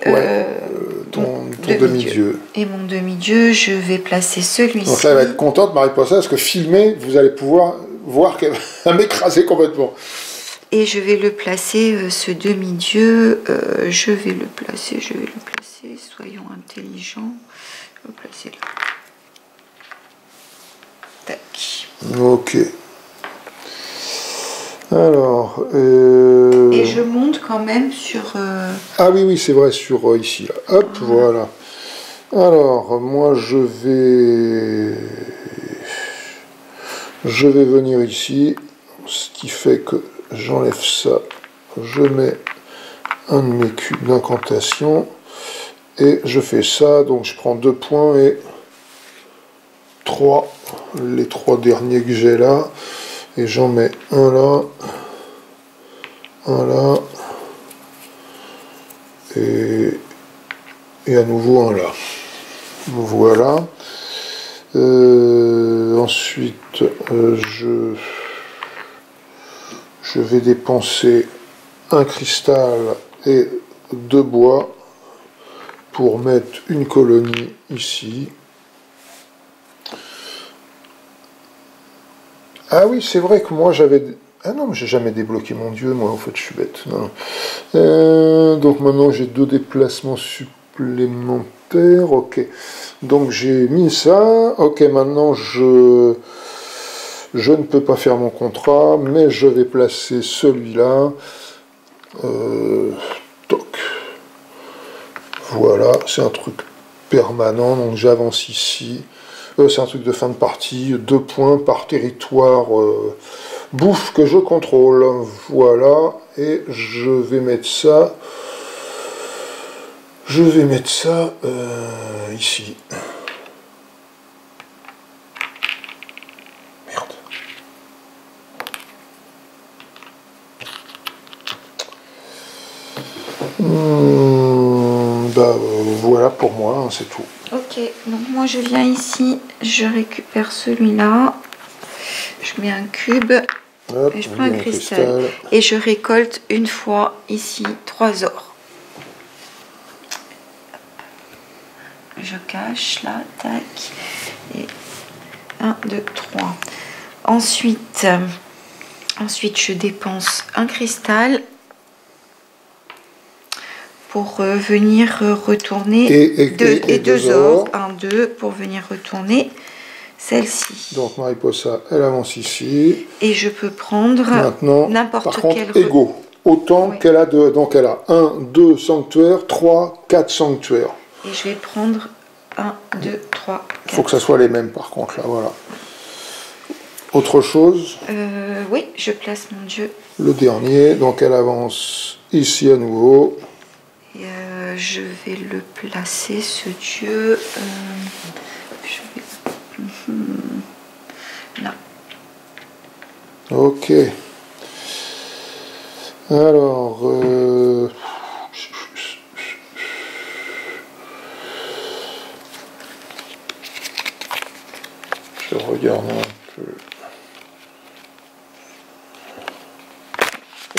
[SPEAKER 1] ton demi-dieu.
[SPEAKER 2] Et mon demi-dieu, je vais placer celui-ci.
[SPEAKER 1] Donc là elle va être contente Mariposa, parce que filmé, vous allez pouvoir voir qu'elle va m'écraser complètement.
[SPEAKER 2] Et je vais le placer, ce demi-dieu, je vais le placer, soyons intelligents, je vais le placer là. Tac.
[SPEAKER 1] Ok. Alors...
[SPEAKER 2] Et je monte quand même sur...
[SPEAKER 1] Ah oui, oui, c'est vrai, sur ici, là. Hop, voilà. Alors, moi, je vais venir ici, ce qui fait que j'enlève ça, je mets un de mes cubes d'incantation, et je fais ça, donc je prends 2 points et 3, les 3 derniers que j'ai là, et j'en mets un là, et à nouveau un là. Voilà. Ensuite, je vais dépenser un cristal et 2 bois pour mettre une colonie ici. Ah oui, c'est vrai que moi j'avais... Ah non, mais j'ai jamais débloqué mon dieu, moi en fait je suis bête. Non. Donc maintenant j'ai 2 déplacements supplémentaires, ok. Donc j'ai mis ça, ok, maintenant je ne peux pas faire mon contrat, mais je vais placer celui-là. Toc. Voilà, c'est un truc permanent, donc j'avance ici. C'est un truc de fin de partie, 2 points par territoire bouffe que je contrôle. Voilà, et je vais mettre ça. Ici. Merde. Voilà pour moi, hein, c'est tout.
[SPEAKER 2] Ok, donc moi je viens ici, je récupère celui-là, je mets un cube
[SPEAKER 1] Hop,
[SPEAKER 2] et je prends un cristal. Et je récolte une fois ici 3 ors. Je cache là, tac. Et 1, 2, 3. Ensuite, je dépense un cristal pour venir retourner et 2 ors. 1, 2 pour venir retourner celle-ci.
[SPEAKER 1] Donc Mariposa, elle avance ici.
[SPEAKER 2] Et je peux prendre n'importe quel
[SPEAKER 1] égaux. Autant qu'elle a de. Donc elle a 1, 2 sanctuaires, 3, 4 sanctuaires.
[SPEAKER 2] Et je vais prendre 1, 2, 3, 4.
[SPEAKER 1] Il faut que ça soit les mêmes par contre là, voilà. Autre chose?
[SPEAKER 2] Oui, je place mon dieu.
[SPEAKER 1] Le dernier, donc elle avance ici à nouveau.
[SPEAKER 2] Et je vais le placer, ce dieu. Là.
[SPEAKER 1] Ok. Alors, je regarde un peu.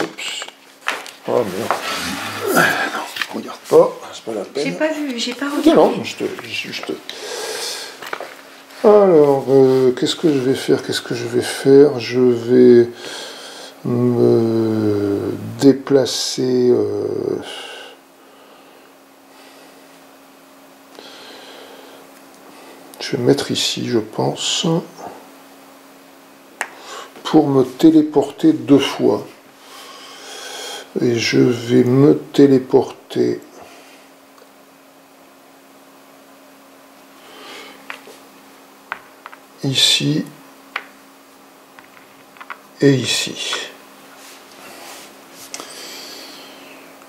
[SPEAKER 1] Oups. Oh merde. Non, regarde pas, c'est pas la peine.
[SPEAKER 2] J'ai pas vu, j'ai pas regardé.
[SPEAKER 1] Non, Alors, qu'est-ce que je vais faire? Je vais me déplacer. Je vais me mettre ici, je pense, pour me téléporter 2 fois. Et je vais me téléporter ici et ici.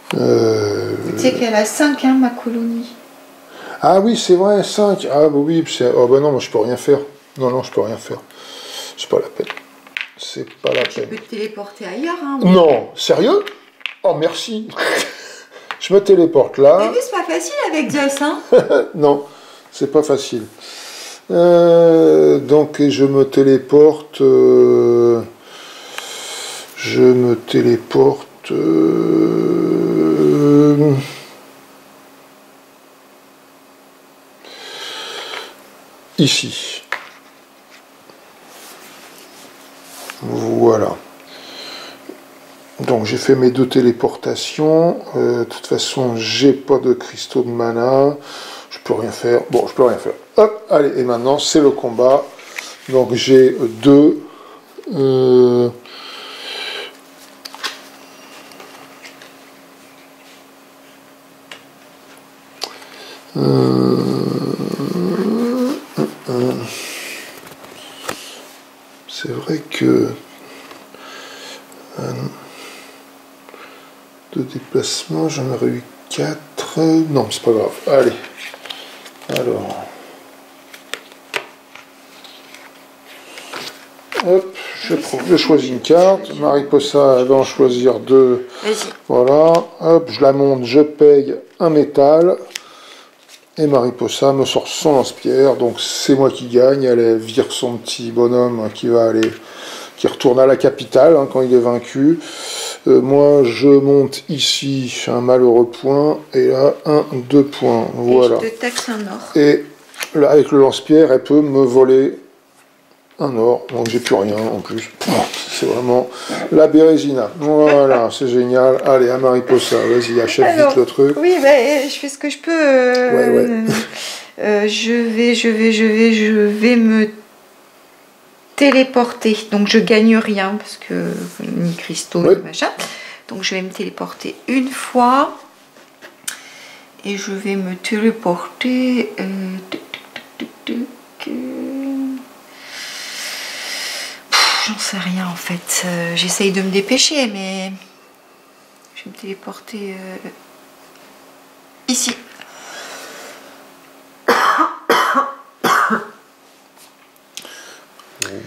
[SPEAKER 2] Tu sais qu'elle a 5, hein, ma colonie.
[SPEAKER 1] Ah oui, c'est vrai, 5. Ah bah oui, oh bah non, moi je peux rien faire. Non, je peux rien faire. C'est pas la peine. C'est pas la peine.
[SPEAKER 2] Tu peux te téléporter ailleurs, hein.
[SPEAKER 1] Non, sérieux? Oh merci. Je me téléporte là.
[SPEAKER 2] T'as vu, c'est pas facile avec Zeus, hein.
[SPEAKER 1] Non, c'est pas facile. Donc je me téléporte. Ici. Voilà. Donc j'ai fait mes 2 téléportations. De toute façon, j'ai pas de cristaux de mana. Je peux rien faire. Bon, je peux rien faire. Hop, allez, et maintenant c'est le combat. Donc j'ai 2. C'est vrai que de déplacement, j'en aurais eu 4. Non, c'est pas grave. Allez. Alors. Hop, je choisis une carte. Mariposa, elle va en choisir 2. Voilà. Hop, je la monte, je paye un métal. Et Mariposa me sort son lance-pierre. Donc c'est moi qui gagne. Elle vire son petit bonhomme qui retourne à la capitale quand il est vaincu. Moi je monte ici un malheureux point. Et là, 2 points. Voilà.
[SPEAKER 2] Et je te taxe un or.
[SPEAKER 1] Et là, avec le lance-pierre, elle peut me voler un or, donc j'ai plus rien en plus. C'est vraiment la Bérésina. Voilà, c'est génial. Allez, à Mariposa, vas-y, achète vite le truc.
[SPEAKER 2] Oui, je fais ce que je peux. Je vais me téléporter. Donc je gagne rien parce que ni cristaux ni machin. Donc je vais me téléporter une fois et je vais me téléporter. J'en sais rien en fait. J'essaye de me dépêcher, mais je vais me téléporter ici.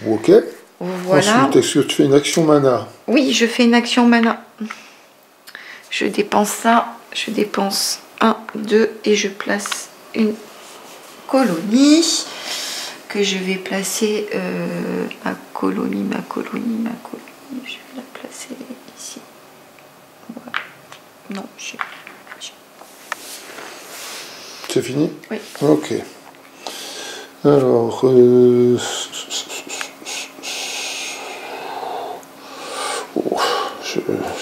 [SPEAKER 1] Ok.
[SPEAKER 2] Voilà.
[SPEAKER 1] Ensuite, est-ce que tu fais une action mana?
[SPEAKER 2] Oui, je fais une action mana. Je dépense ça. Je dépense 1, 2 et je place une colonie. Que je vais placer ma colonie. je vais la placer ici. Voilà. Non,
[SPEAKER 1] c'est fini?
[SPEAKER 2] Oui.
[SPEAKER 1] Ok. Alors,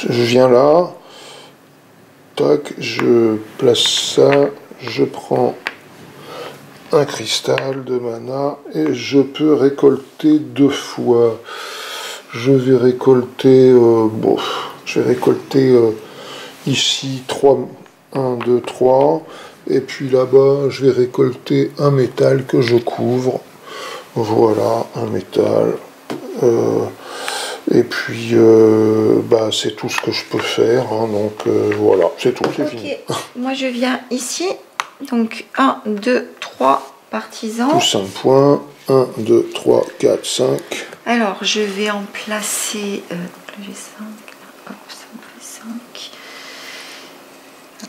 [SPEAKER 1] je viens là. Tac, je place ça. Je prends un cristal de mana et je peux récolter 2 fois. Je vais récolter, je vais récolter ici 3, 1, 2, 3, et puis là-bas je vais récolter un métal que je couvre. Voilà, un métal. Et puis c'est tout ce que je peux faire, hein, donc voilà, c'est tout, c'est fini.
[SPEAKER 2] Moi je viens ici. Donc 1, 2, 3 partisans.
[SPEAKER 1] Tous 5 points. 1, 2, 3, 4, 5.
[SPEAKER 2] Alors je vais en placer. Là j'ai 5. Hop, ça me fait 5.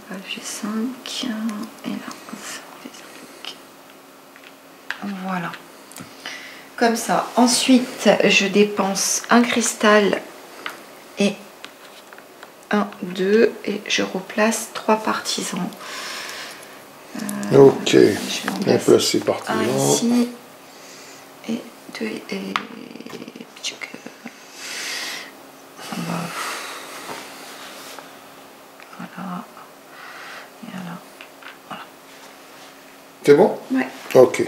[SPEAKER 2] Là j'ai 5. Et là ça me fait 5. Voilà. Comme ça. Ensuite je dépense un cristal et 1, 2. Et je replace 3 partisans.
[SPEAKER 1] Ok, bien placé partisan.
[SPEAKER 2] Un ici et 2 et voilà. Et là, voilà.
[SPEAKER 1] C'est bon?
[SPEAKER 2] Ouais.
[SPEAKER 1] Ok.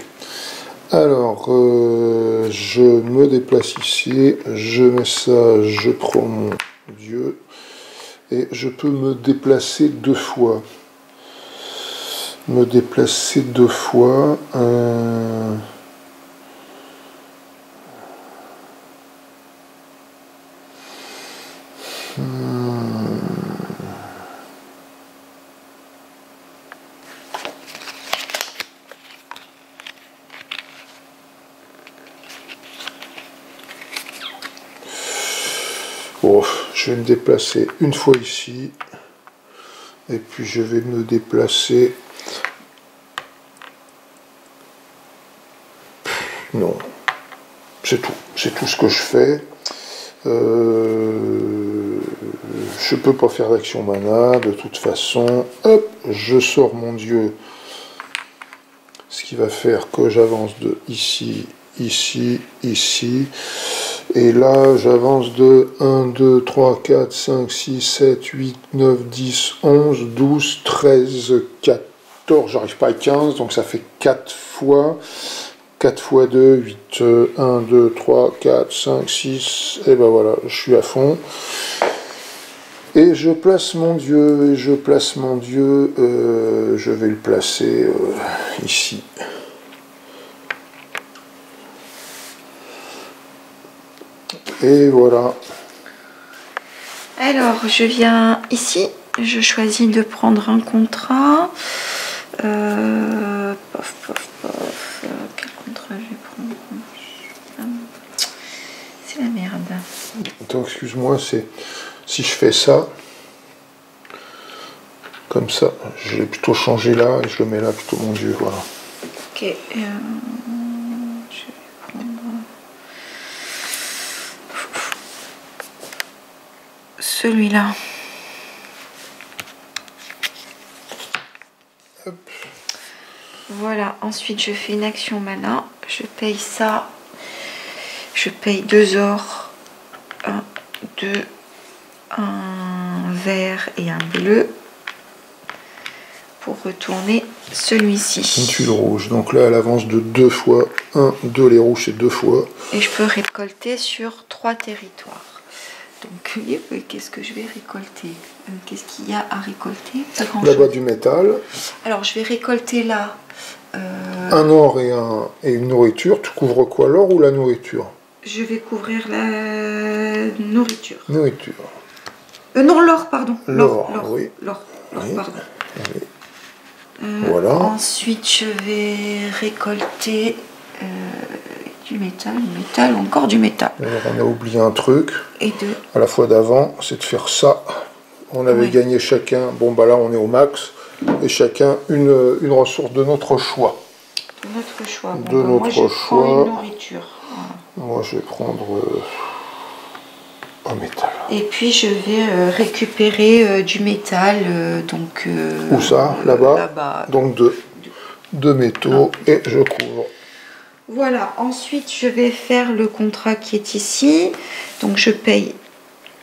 [SPEAKER 1] Alors, je me déplace ici, je mets ça, je prends mon dieu et je peux me déplacer 2 fois. Me déplacer 2 fois. Bon, je vais me déplacer une fois ici. Et puis je vais me déplacer. Non, c'est tout ce que je fais. Je peux pas faire d'action mana, de toute façon. Hop, je sors mon dieu. Ce qui va faire que j'avance de ici, ici, ici. Et là, j'avance de 1, 2, 3, 4, 5, 6, 7, 8, 9, 10, 11, 12, 13, 14. J'arrive pas à 15, donc ça fait 4 fois. 4 fois 2, 8, 1, 2, 3, 4, 5, 6, et ben voilà, je suis à fond. Et je place mon dieu, je vais le placer ici. Et voilà.
[SPEAKER 2] Alors, je viens ici, je choisis de prendre un contrat. Pof, pof, pof. Quel contrat je vais prendre? C'est la merde.
[SPEAKER 1] Attends, excuse-moi, c'est si je fais ça, comme ça, je vais plutôt changer là et je le mets là plutôt, mon dieu, voilà.
[SPEAKER 2] Ok, je vais prendre celui-là. Voilà, ensuite je fais une action mana, je paye ça, je paye 2 ors, 1, 2, un vert et un bleu pour retourner celui-ci.
[SPEAKER 1] Une tuile rouge, donc là elle avance de 2 fois, 1, 2 les rouges c'est 2 fois.
[SPEAKER 2] Et je peux récolter sur 3 territoires. Donc qu'est-ce que je vais récolter? Qu'est-ce qu'il y a à récolter?
[SPEAKER 1] Là-bas du métal.
[SPEAKER 2] Alors je vais récolter là.
[SPEAKER 1] Un or et une nourriture. Tu couvres quoi, l'or ou la nourriture?
[SPEAKER 2] Je vais couvrir la nourriture.
[SPEAKER 1] Nourriture.
[SPEAKER 2] Non, l'or, pardon.
[SPEAKER 1] L'or, oui.
[SPEAKER 2] L'or,
[SPEAKER 1] oui.
[SPEAKER 2] Pardon.
[SPEAKER 1] Oui. Voilà.
[SPEAKER 2] Ensuite, je vais récolter du métal, encore du métal.
[SPEAKER 1] Alors, on a oublié un truc.
[SPEAKER 2] Et
[SPEAKER 1] à la fois d'avant, c'est de faire ça. On avait gagné chacun. Bon, bah là, on est au max. Et chacun une ressource de notre choix.
[SPEAKER 2] De notre choix.
[SPEAKER 1] Bon, de notre
[SPEAKER 2] moi, je
[SPEAKER 1] choix.
[SPEAKER 2] prends une nourriture.
[SPEAKER 1] Voilà. Moi, je vais prendre. En métal.
[SPEAKER 2] Et puis je vais récupérer du métal. Donc,
[SPEAKER 1] où ça? Là-bas.
[SPEAKER 2] Là-bas.
[SPEAKER 1] Donc deux métaux et je couvre.
[SPEAKER 2] Voilà, ensuite je vais faire le contrat qui est ici. Donc je paye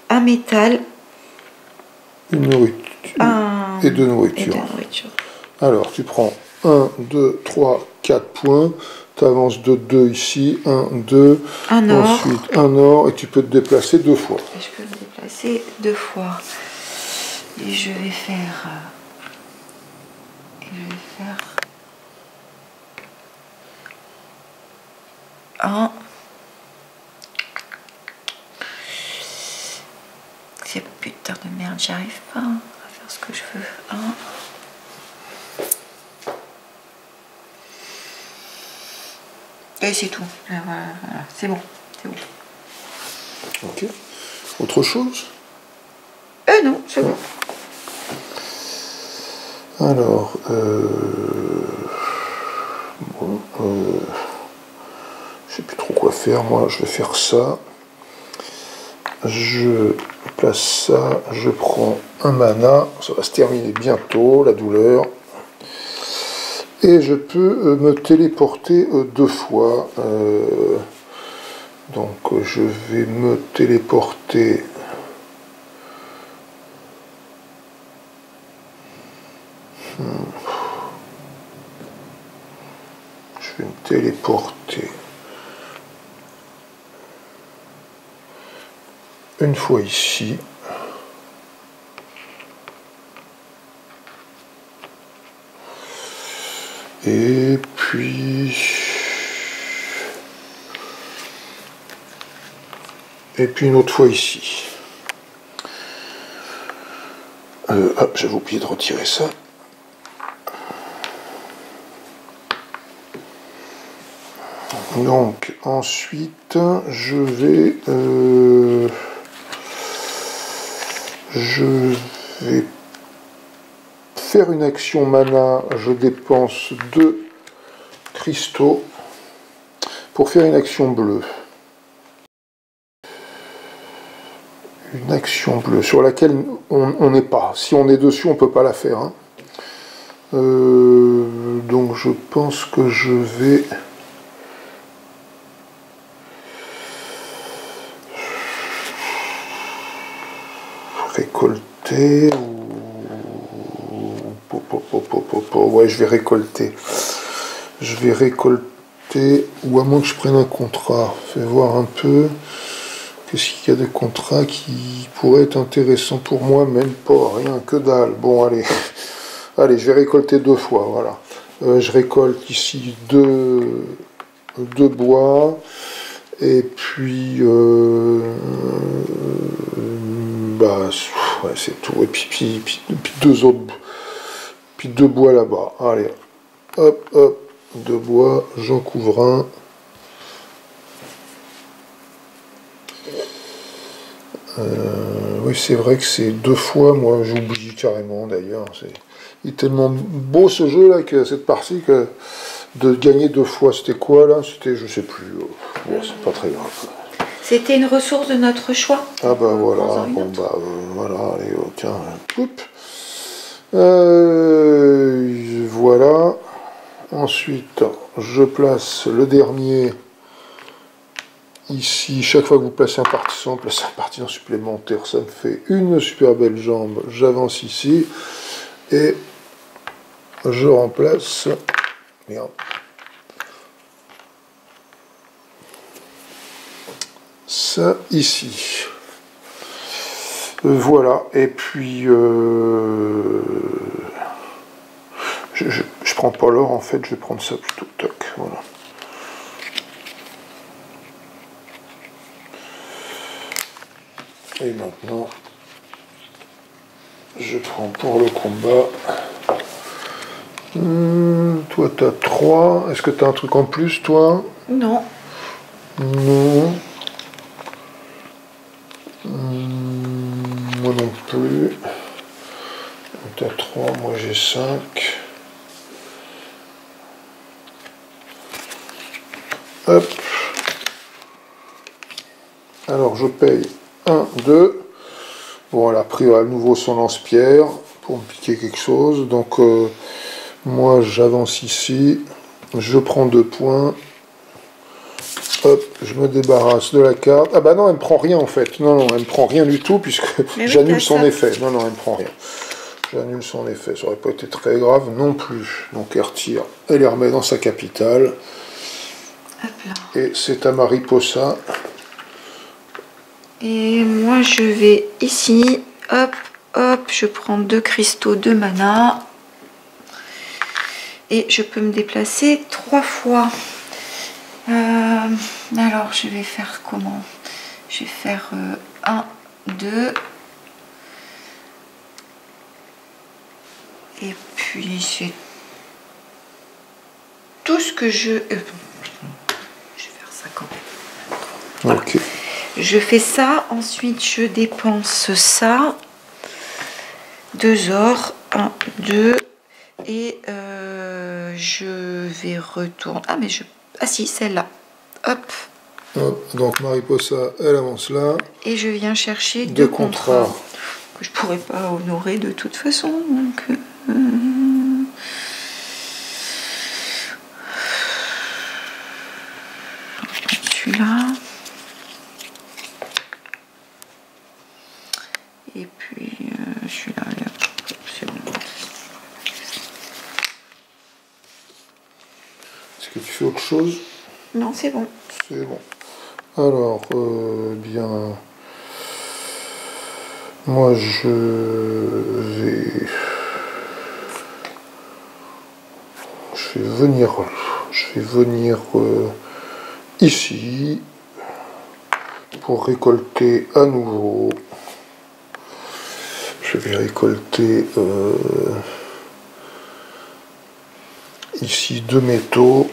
[SPEAKER 2] un métal.
[SPEAKER 1] Une nourriture. Et deux nourritures. Alors tu prends 1, 2, 3, 4 points. Tu avances de 2 ici. 1, 2.
[SPEAKER 2] Un or.
[SPEAKER 1] Ensuite un or et tu peux te déplacer 2 fois.
[SPEAKER 2] Et je peux me déplacer 2 fois. Et je vais faire... un. C'est putain de merde, j'arrive pas à faire ce que je veux. Un. Et c'est tout. Voilà, c'est bon. C'est bon.
[SPEAKER 1] Ok. Autre chose?
[SPEAKER 2] Non, c'est bon.
[SPEAKER 1] Alors, je sais plus trop quoi faire. Moi, je vais faire ça. Je place ça. Je prends un mana. Ça va se terminer bientôt, la douleur. Et je peux me téléporter 2 fois. Donc, je vais me téléporter. Je vais me téléporter une fois ici. Et puis une autre fois ici. J'avais oublié de retirer ça. Donc ensuite je vais faire une action mana. Je dépense 2 cristaux pour faire une action bleue. Une action bleue sur laquelle on n'est pas. Si on est dessus, on ne peut pas la faire. Hein. Donc je pense que je vais... récolter ouais, je vais récolter. Je vais récolter, ou à moins que je prenne un contrat. Fais voir un peu. Qu'est-ce qu'il y a de contrats qui pourraient être intéressants pour moi? Même pas, rien, que dalle. Bon, allez. Allez, je vais récolter 2 fois, voilà. Je récolte ici 2 bois. Et puis... bah, ouais, c'est tout. Et puis 2 autres... Puis 2 bois là-bas. Allez. Hop, hop. 2 bois. J'en couvre un. Oui, c'est vrai que c'est 2 fois, moi j'oublie carrément d'ailleurs. Il est tellement beau ce jeu là, que cette partie, que de gagner 2 fois, c'était quoi là? C'était, je sais plus. Bon, c'est pas très grave.
[SPEAKER 2] C'était une ressource de notre choix.
[SPEAKER 1] Ah bah voilà, bon bah voilà, allez, tiens, oups. Voilà. Ensuite, je place le dernier. Ici, chaque fois que vous placez un partisan, placez un partisan supplémentaire, ça me fait une super belle jambe. J'avance ici et je remplace. Merde. Ça ici. Voilà, et puis je prends pas l'or en fait, je vais prendre ça plutôt. Toc, voilà. Et maintenant, je prends pour le combat. Toi, tu as 3. Est-ce que tu as un truc en plus, toi?
[SPEAKER 2] Non.
[SPEAKER 1] Non. Moi non plus. Tu as 3, moi j'ai 5. Hop. Alors, je paye 1, 2. Bon, elle a pris à nouveau son lance-pierre pour me piquer quelque chose. Donc, moi, j'avance ici. Je prends 2 points. Hop, je me débarrasse de la carte. Ah bah non, elle me prend rien en fait. Non, elle me prend rien du tout puisque j'annule son effet. Non, elle me prend rien. J'annule son effet. Ça aurait pas été très grave non plus. Donc elle retire. Elle les remet dans sa capitale.
[SPEAKER 2] Hop là.
[SPEAKER 1] Et c'est à Mariposa.
[SPEAKER 2] Et moi je vais ici. Hop, hop, je prends 2 cristaux de mana. Et je peux me déplacer 3 fois. Alors, je vais faire comment? Je vais faire 1, 2. Et puis, c'est tout ce que je... je vais faire ça quand même. Voilà.
[SPEAKER 1] Ok.
[SPEAKER 2] Je fais ça. Ensuite, je dépense ça. 2 ors. 1, 2. Et je vais retourner... Ah, mais je... Ah si, celle-là. Hop.
[SPEAKER 1] Hop. Donc Mariposa, elle avance là.
[SPEAKER 2] Et je viens chercher 2 contrats. Que je pourrais pas honorer de toute façon. Donc, celui-là. Et puis celui-là. C'est bon.
[SPEAKER 1] Est-ce que tu fais autre chose?
[SPEAKER 2] Non, c'est bon.
[SPEAKER 1] C'est bon. Alors, bien... Moi, je vais venir ici pour récolter à nouveau. Je vais récolter ici 2 métaux.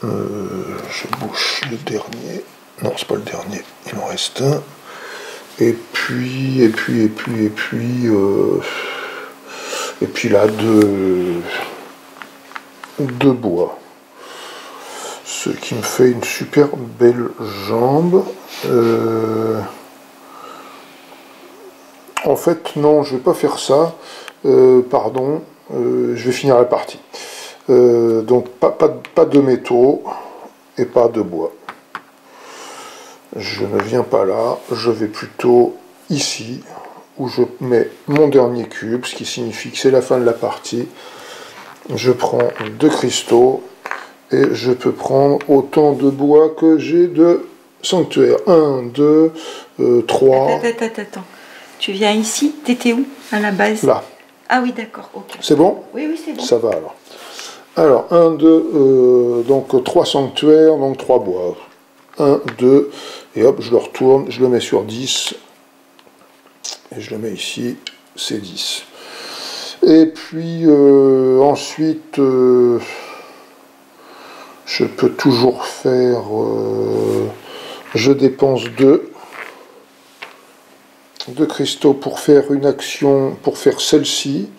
[SPEAKER 1] Je bouche le dernier. Non, c'est pas le dernier. Il en reste un. Et puis là, 2 bois. Ce qui me fait une super belle jambe. En fait, non, je vais pas faire ça. Pardon. Je vais finir la partie. Donc, pas de métaux et pas de bois. Je ne viens pas là, je vais plutôt ici, où je mets mon dernier cube, ce qui signifie que c'est la fin de la partie. Je prends 2 cristaux, et je peux prendre autant de bois que j'ai de sanctuaire. 1, 2, 3...
[SPEAKER 2] Attends. Tu viens ici? T'étais où, à la base?
[SPEAKER 1] Là.
[SPEAKER 2] Ah oui, d'accord, ok.
[SPEAKER 1] C'est bon?
[SPEAKER 2] Oui, c'est bon.
[SPEAKER 1] Ça va alors. Alors, 1, 2, donc 3 sanctuaires, donc 3 bois. 1, 2, et hop, je le retourne, je le mets sur 10, et je le mets ici, c'est 10. Et puis, ensuite, je peux toujours faire, je dépense 2 cristaux pour faire une action, pour faire celle-ci.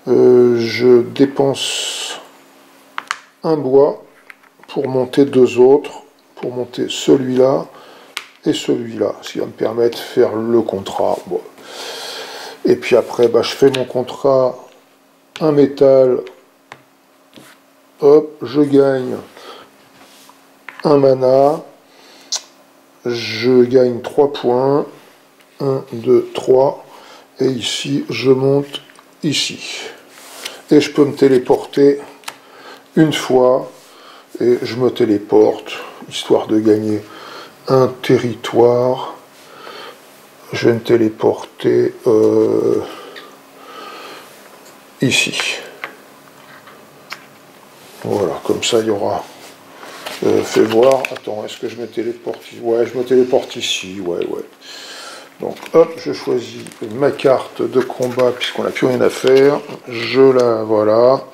[SPEAKER 1] Je dépense un bois pour monter 2 autres, pour monter celui-là et celui-là, ce qui va me permettre de faire le contrat. Bon. Et puis après, je fais mon contrat, un métal, hop, je gagne un mana, je gagne 3 points, 1, 2, 3, et ici, je monte ici. Et je peux me téléporter une fois, et je me téléporte, histoire de gagner un territoire. Je vais me téléporter ici. Voilà, comme ça il y aura... fais voir, attends, est-ce que je me téléporte ici? Ouais, je me téléporte ici, ouais. Donc hop, je choisis ma carte de combat, puisqu'on n'a plus rien à faire. Je la... voilà.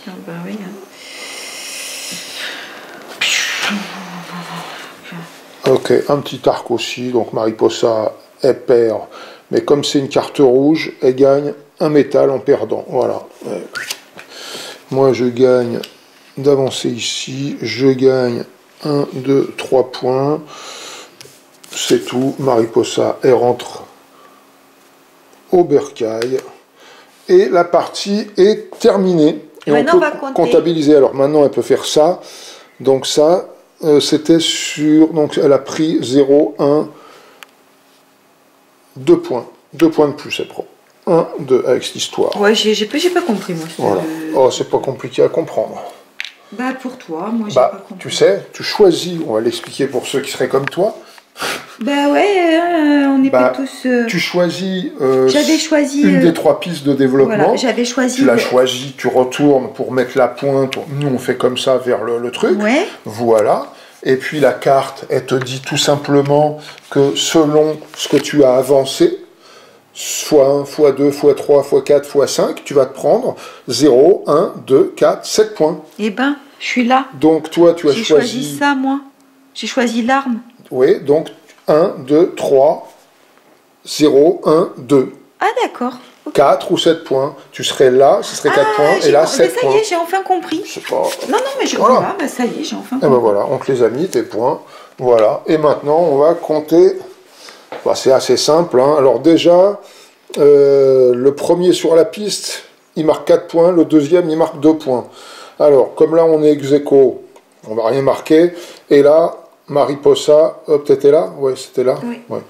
[SPEAKER 2] Ah bah oui, hein.
[SPEAKER 1] Ok, un petit arc aussi, donc Mariposa, elle perd, mais comme c'est une carte rouge, elle gagne un métal en perdant, voilà. Moi je gagne d'avancer ici. Je gagne 1, 2, 3 points. C'est tout. Mariposa, elle rentre au bercail. Et la partie est terminée. Et
[SPEAKER 2] maintenant,
[SPEAKER 1] on peut comptabiliser. Alors maintenant, elle peut faire ça. Donc ça, c'était sur... Donc elle a pris 0, 1, 2 points. 2 points de plus, elle prend. 1, 2, avec cette histoire.
[SPEAKER 2] Ouais, j'ai pas compris, moi.
[SPEAKER 1] Voilà. Oh, c'est pas compliqué à comprendre.
[SPEAKER 2] Bah, pour toi, moi, j'ai pas compris.
[SPEAKER 1] Tu sais, tu choisis, on va l'expliquer pour ceux qui seraient comme toi.
[SPEAKER 2] Bah ouais, on n'est pas tous...
[SPEAKER 1] Tu choisis,
[SPEAKER 2] j'avais choisi
[SPEAKER 1] une des 3 pistes de développement.
[SPEAKER 2] Voilà, j'avais choisi...
[SPEAKER 1] Tu l'as choisi, tu retournes pour mettre la pointe. Nous, on fait comme ça vers le truc.
[SPEAKER 2] Ouais.
[SPEAKER 1] Voilà. Et puis la carte, elle te dit tout simplement que selon ce que tu as avancé, x1, x2, x3, x4, x5, tu vas te prendre 0, 1, 2, 4, 7 points.
[SPEAKER 2] Eh ben, je suis là.
[SPEAKER 1] Donc toi, tu as
[SPEAKER 2] choisi... J'ai choisi ça, moi. J'ai choisi l'arme.
[SPEAKER 1] Oui, donc 1, 2, 3, 0, 1, 2.
[SPEAKER 2] Ah, d'accord.
[SPEAKER 1] 4 ou 7 points. Tu serais là, ce serait 4 points, et là 7 points.
[SPEAKER 2] Ça y est, j'ai enfin compris.
[SPEAKER 1] Pas...
[SPEAKER 2] Non, mais je voilà. Bah, ça y est, j'ai enfin compris.
[SPEAKER 1] Et ben voilà, on te les a mis, tes points. Voilà. Et maintenant, on va compter. Bah, c'est assez simple. Hein. Alors déjà, le premier sur la piste, il marque 4 points. Le deuxième, il marque 2 points. Alors, comme là, on est ex-aequo, on va rien marquer. Et là, Mariposa, t'étais là? Ouais, c'était là.
[SPEAKER 2] Oui.
[SPEAKER 1] Ouais.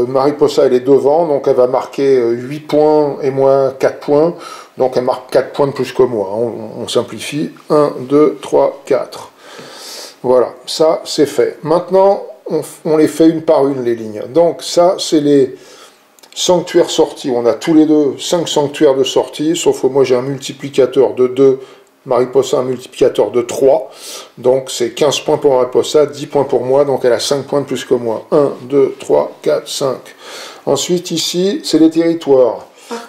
[SPEAKER 1] Mariposa, elle est devant, donc elle va marquer 8 points et moi 4 points. Donc elle marque 4 points de plus que moi. On simplifie. 1, 2, 3, 4. Voilà, ça c'est fait. Maintenant, on les fait une par une, les lignes. Donc ça, c'est les sanctuaires sortis. On a tous les deux 5 sanctuaires de sortie, sauf que moi j'ai un multiplicateur de 2. Mariposa, un multiplicateur de 3, donc c'est 15 points pour Mariposa, 10 points pour moi, donc elle a 5 points de plus que moi. 1, 2, 3, 4, 5. Ensuite, ici, c'est les territoires.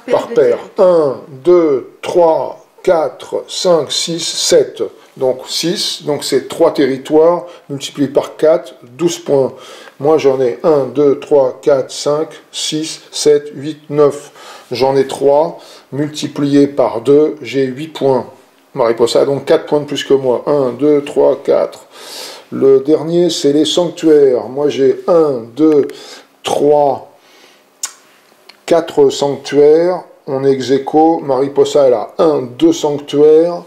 [SPEAKER 1] Par paire. 1, 2, 3, 4, 5, 6, 7. Donc 6, donc c'est 3 territoires, multiplié par 4, 12 points. Moi j'en ai 1, 2, 3, 4, 5, 6, 7, 8, 9. J'en ai 3, multiplié par 2, j'ai 8 points. Mariposa a donc 4 points de plus que moi. 1, 2, 3, 4. Le dernier, c'est les sanctuaires. Moi, j'ai 1, 2, 3, 4 sanctuaires. On est ex-aequo. Mariposa, elle a 1, 2 sanctuaires.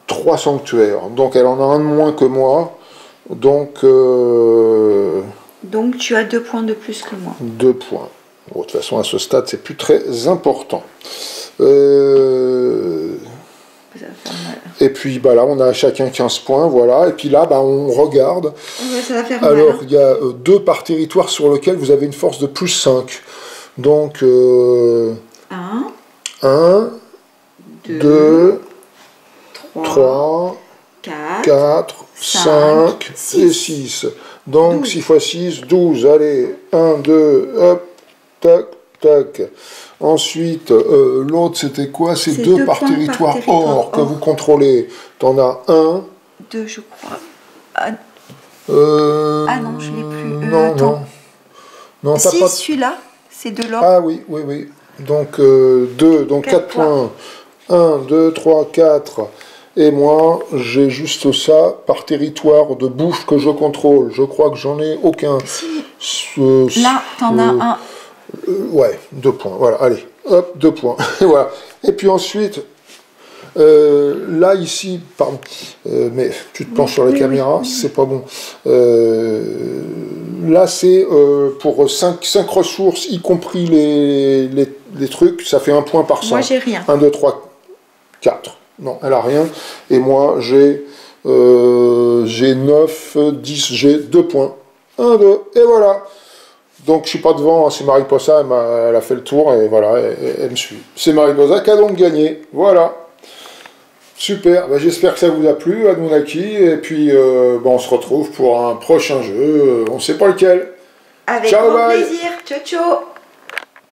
[SPEAKER 1] 3 sanctuaires. Donc, elle en a un de moins que moi. Donc
[SPEAKER 2] tu as 2 points de plus que moi.
[SPEAKER 1] 2 points. Bon, de toute façon, à ce stade, c'est plus très important. Et puis bah là, on a chacun 15 points, voilà. Et puis là, bah, on regarde.
[SPEAKER 2] Ouais, ça va faire
[SPEAKER 1] alors, il y a 2 par territoire sur lequel vous avez une force de plus 5. Donc, 1, 2, 3, 4, 5 et 6. Donc, 6 x 6, 12. Allez, 1, 2, hop, tac, tac. Ensuite, l'autre, c'était quoi? C'est 2 par territoire hors que vous contrôlez. T'en as 1.
[SPEAKER 2] 2, je crois. Ah non, je l'ai plus.
[SPEAKER 1] Non,
[SPEAKER 2] si, pas... celui-là, c'est de l'or.
[SPEAKER 1] Ah oui. Donc, 2, donc 4 points. 1, 2, 3, 4. Et moi, j'ai juste ça par territoire de bouche que je contrôle. Je crois que j'en ai aucun.
[SPEAKER 2] Si. Là, t'en as un.
[SPEAKER 1] Ouais, 2 points. Voilà, allez, hop, 2 points. Voilà. Et puis ensuite, là, ici, pardon, mais tu te penches sur la caméra, c'est pas bon. Là, c'est pour 5 ressources, y compris les trucs, ça fait 1 point par 5.
[SPEAKER 2] Moi, j'ai rien.
[SPEAKER 1] 1, 2, 3, 4. Non, elle a rien. Et moi, j'ai 9, 10, j'ai 2 points. 1, 2, et voilà. Donc je suis pas devant, c'est Mariposa, elle a fait le tour, et voilà, elle me suit. C'est Mariposa qui a donc gagné. Voilà. Super, bah, j'espère que ça vous a plu, Anunnaki, et puis on se retrouve pour un prochain jeu, on sait pas lequel.
[SPEAKER 2] Avec grand plaisir, ciao ciao.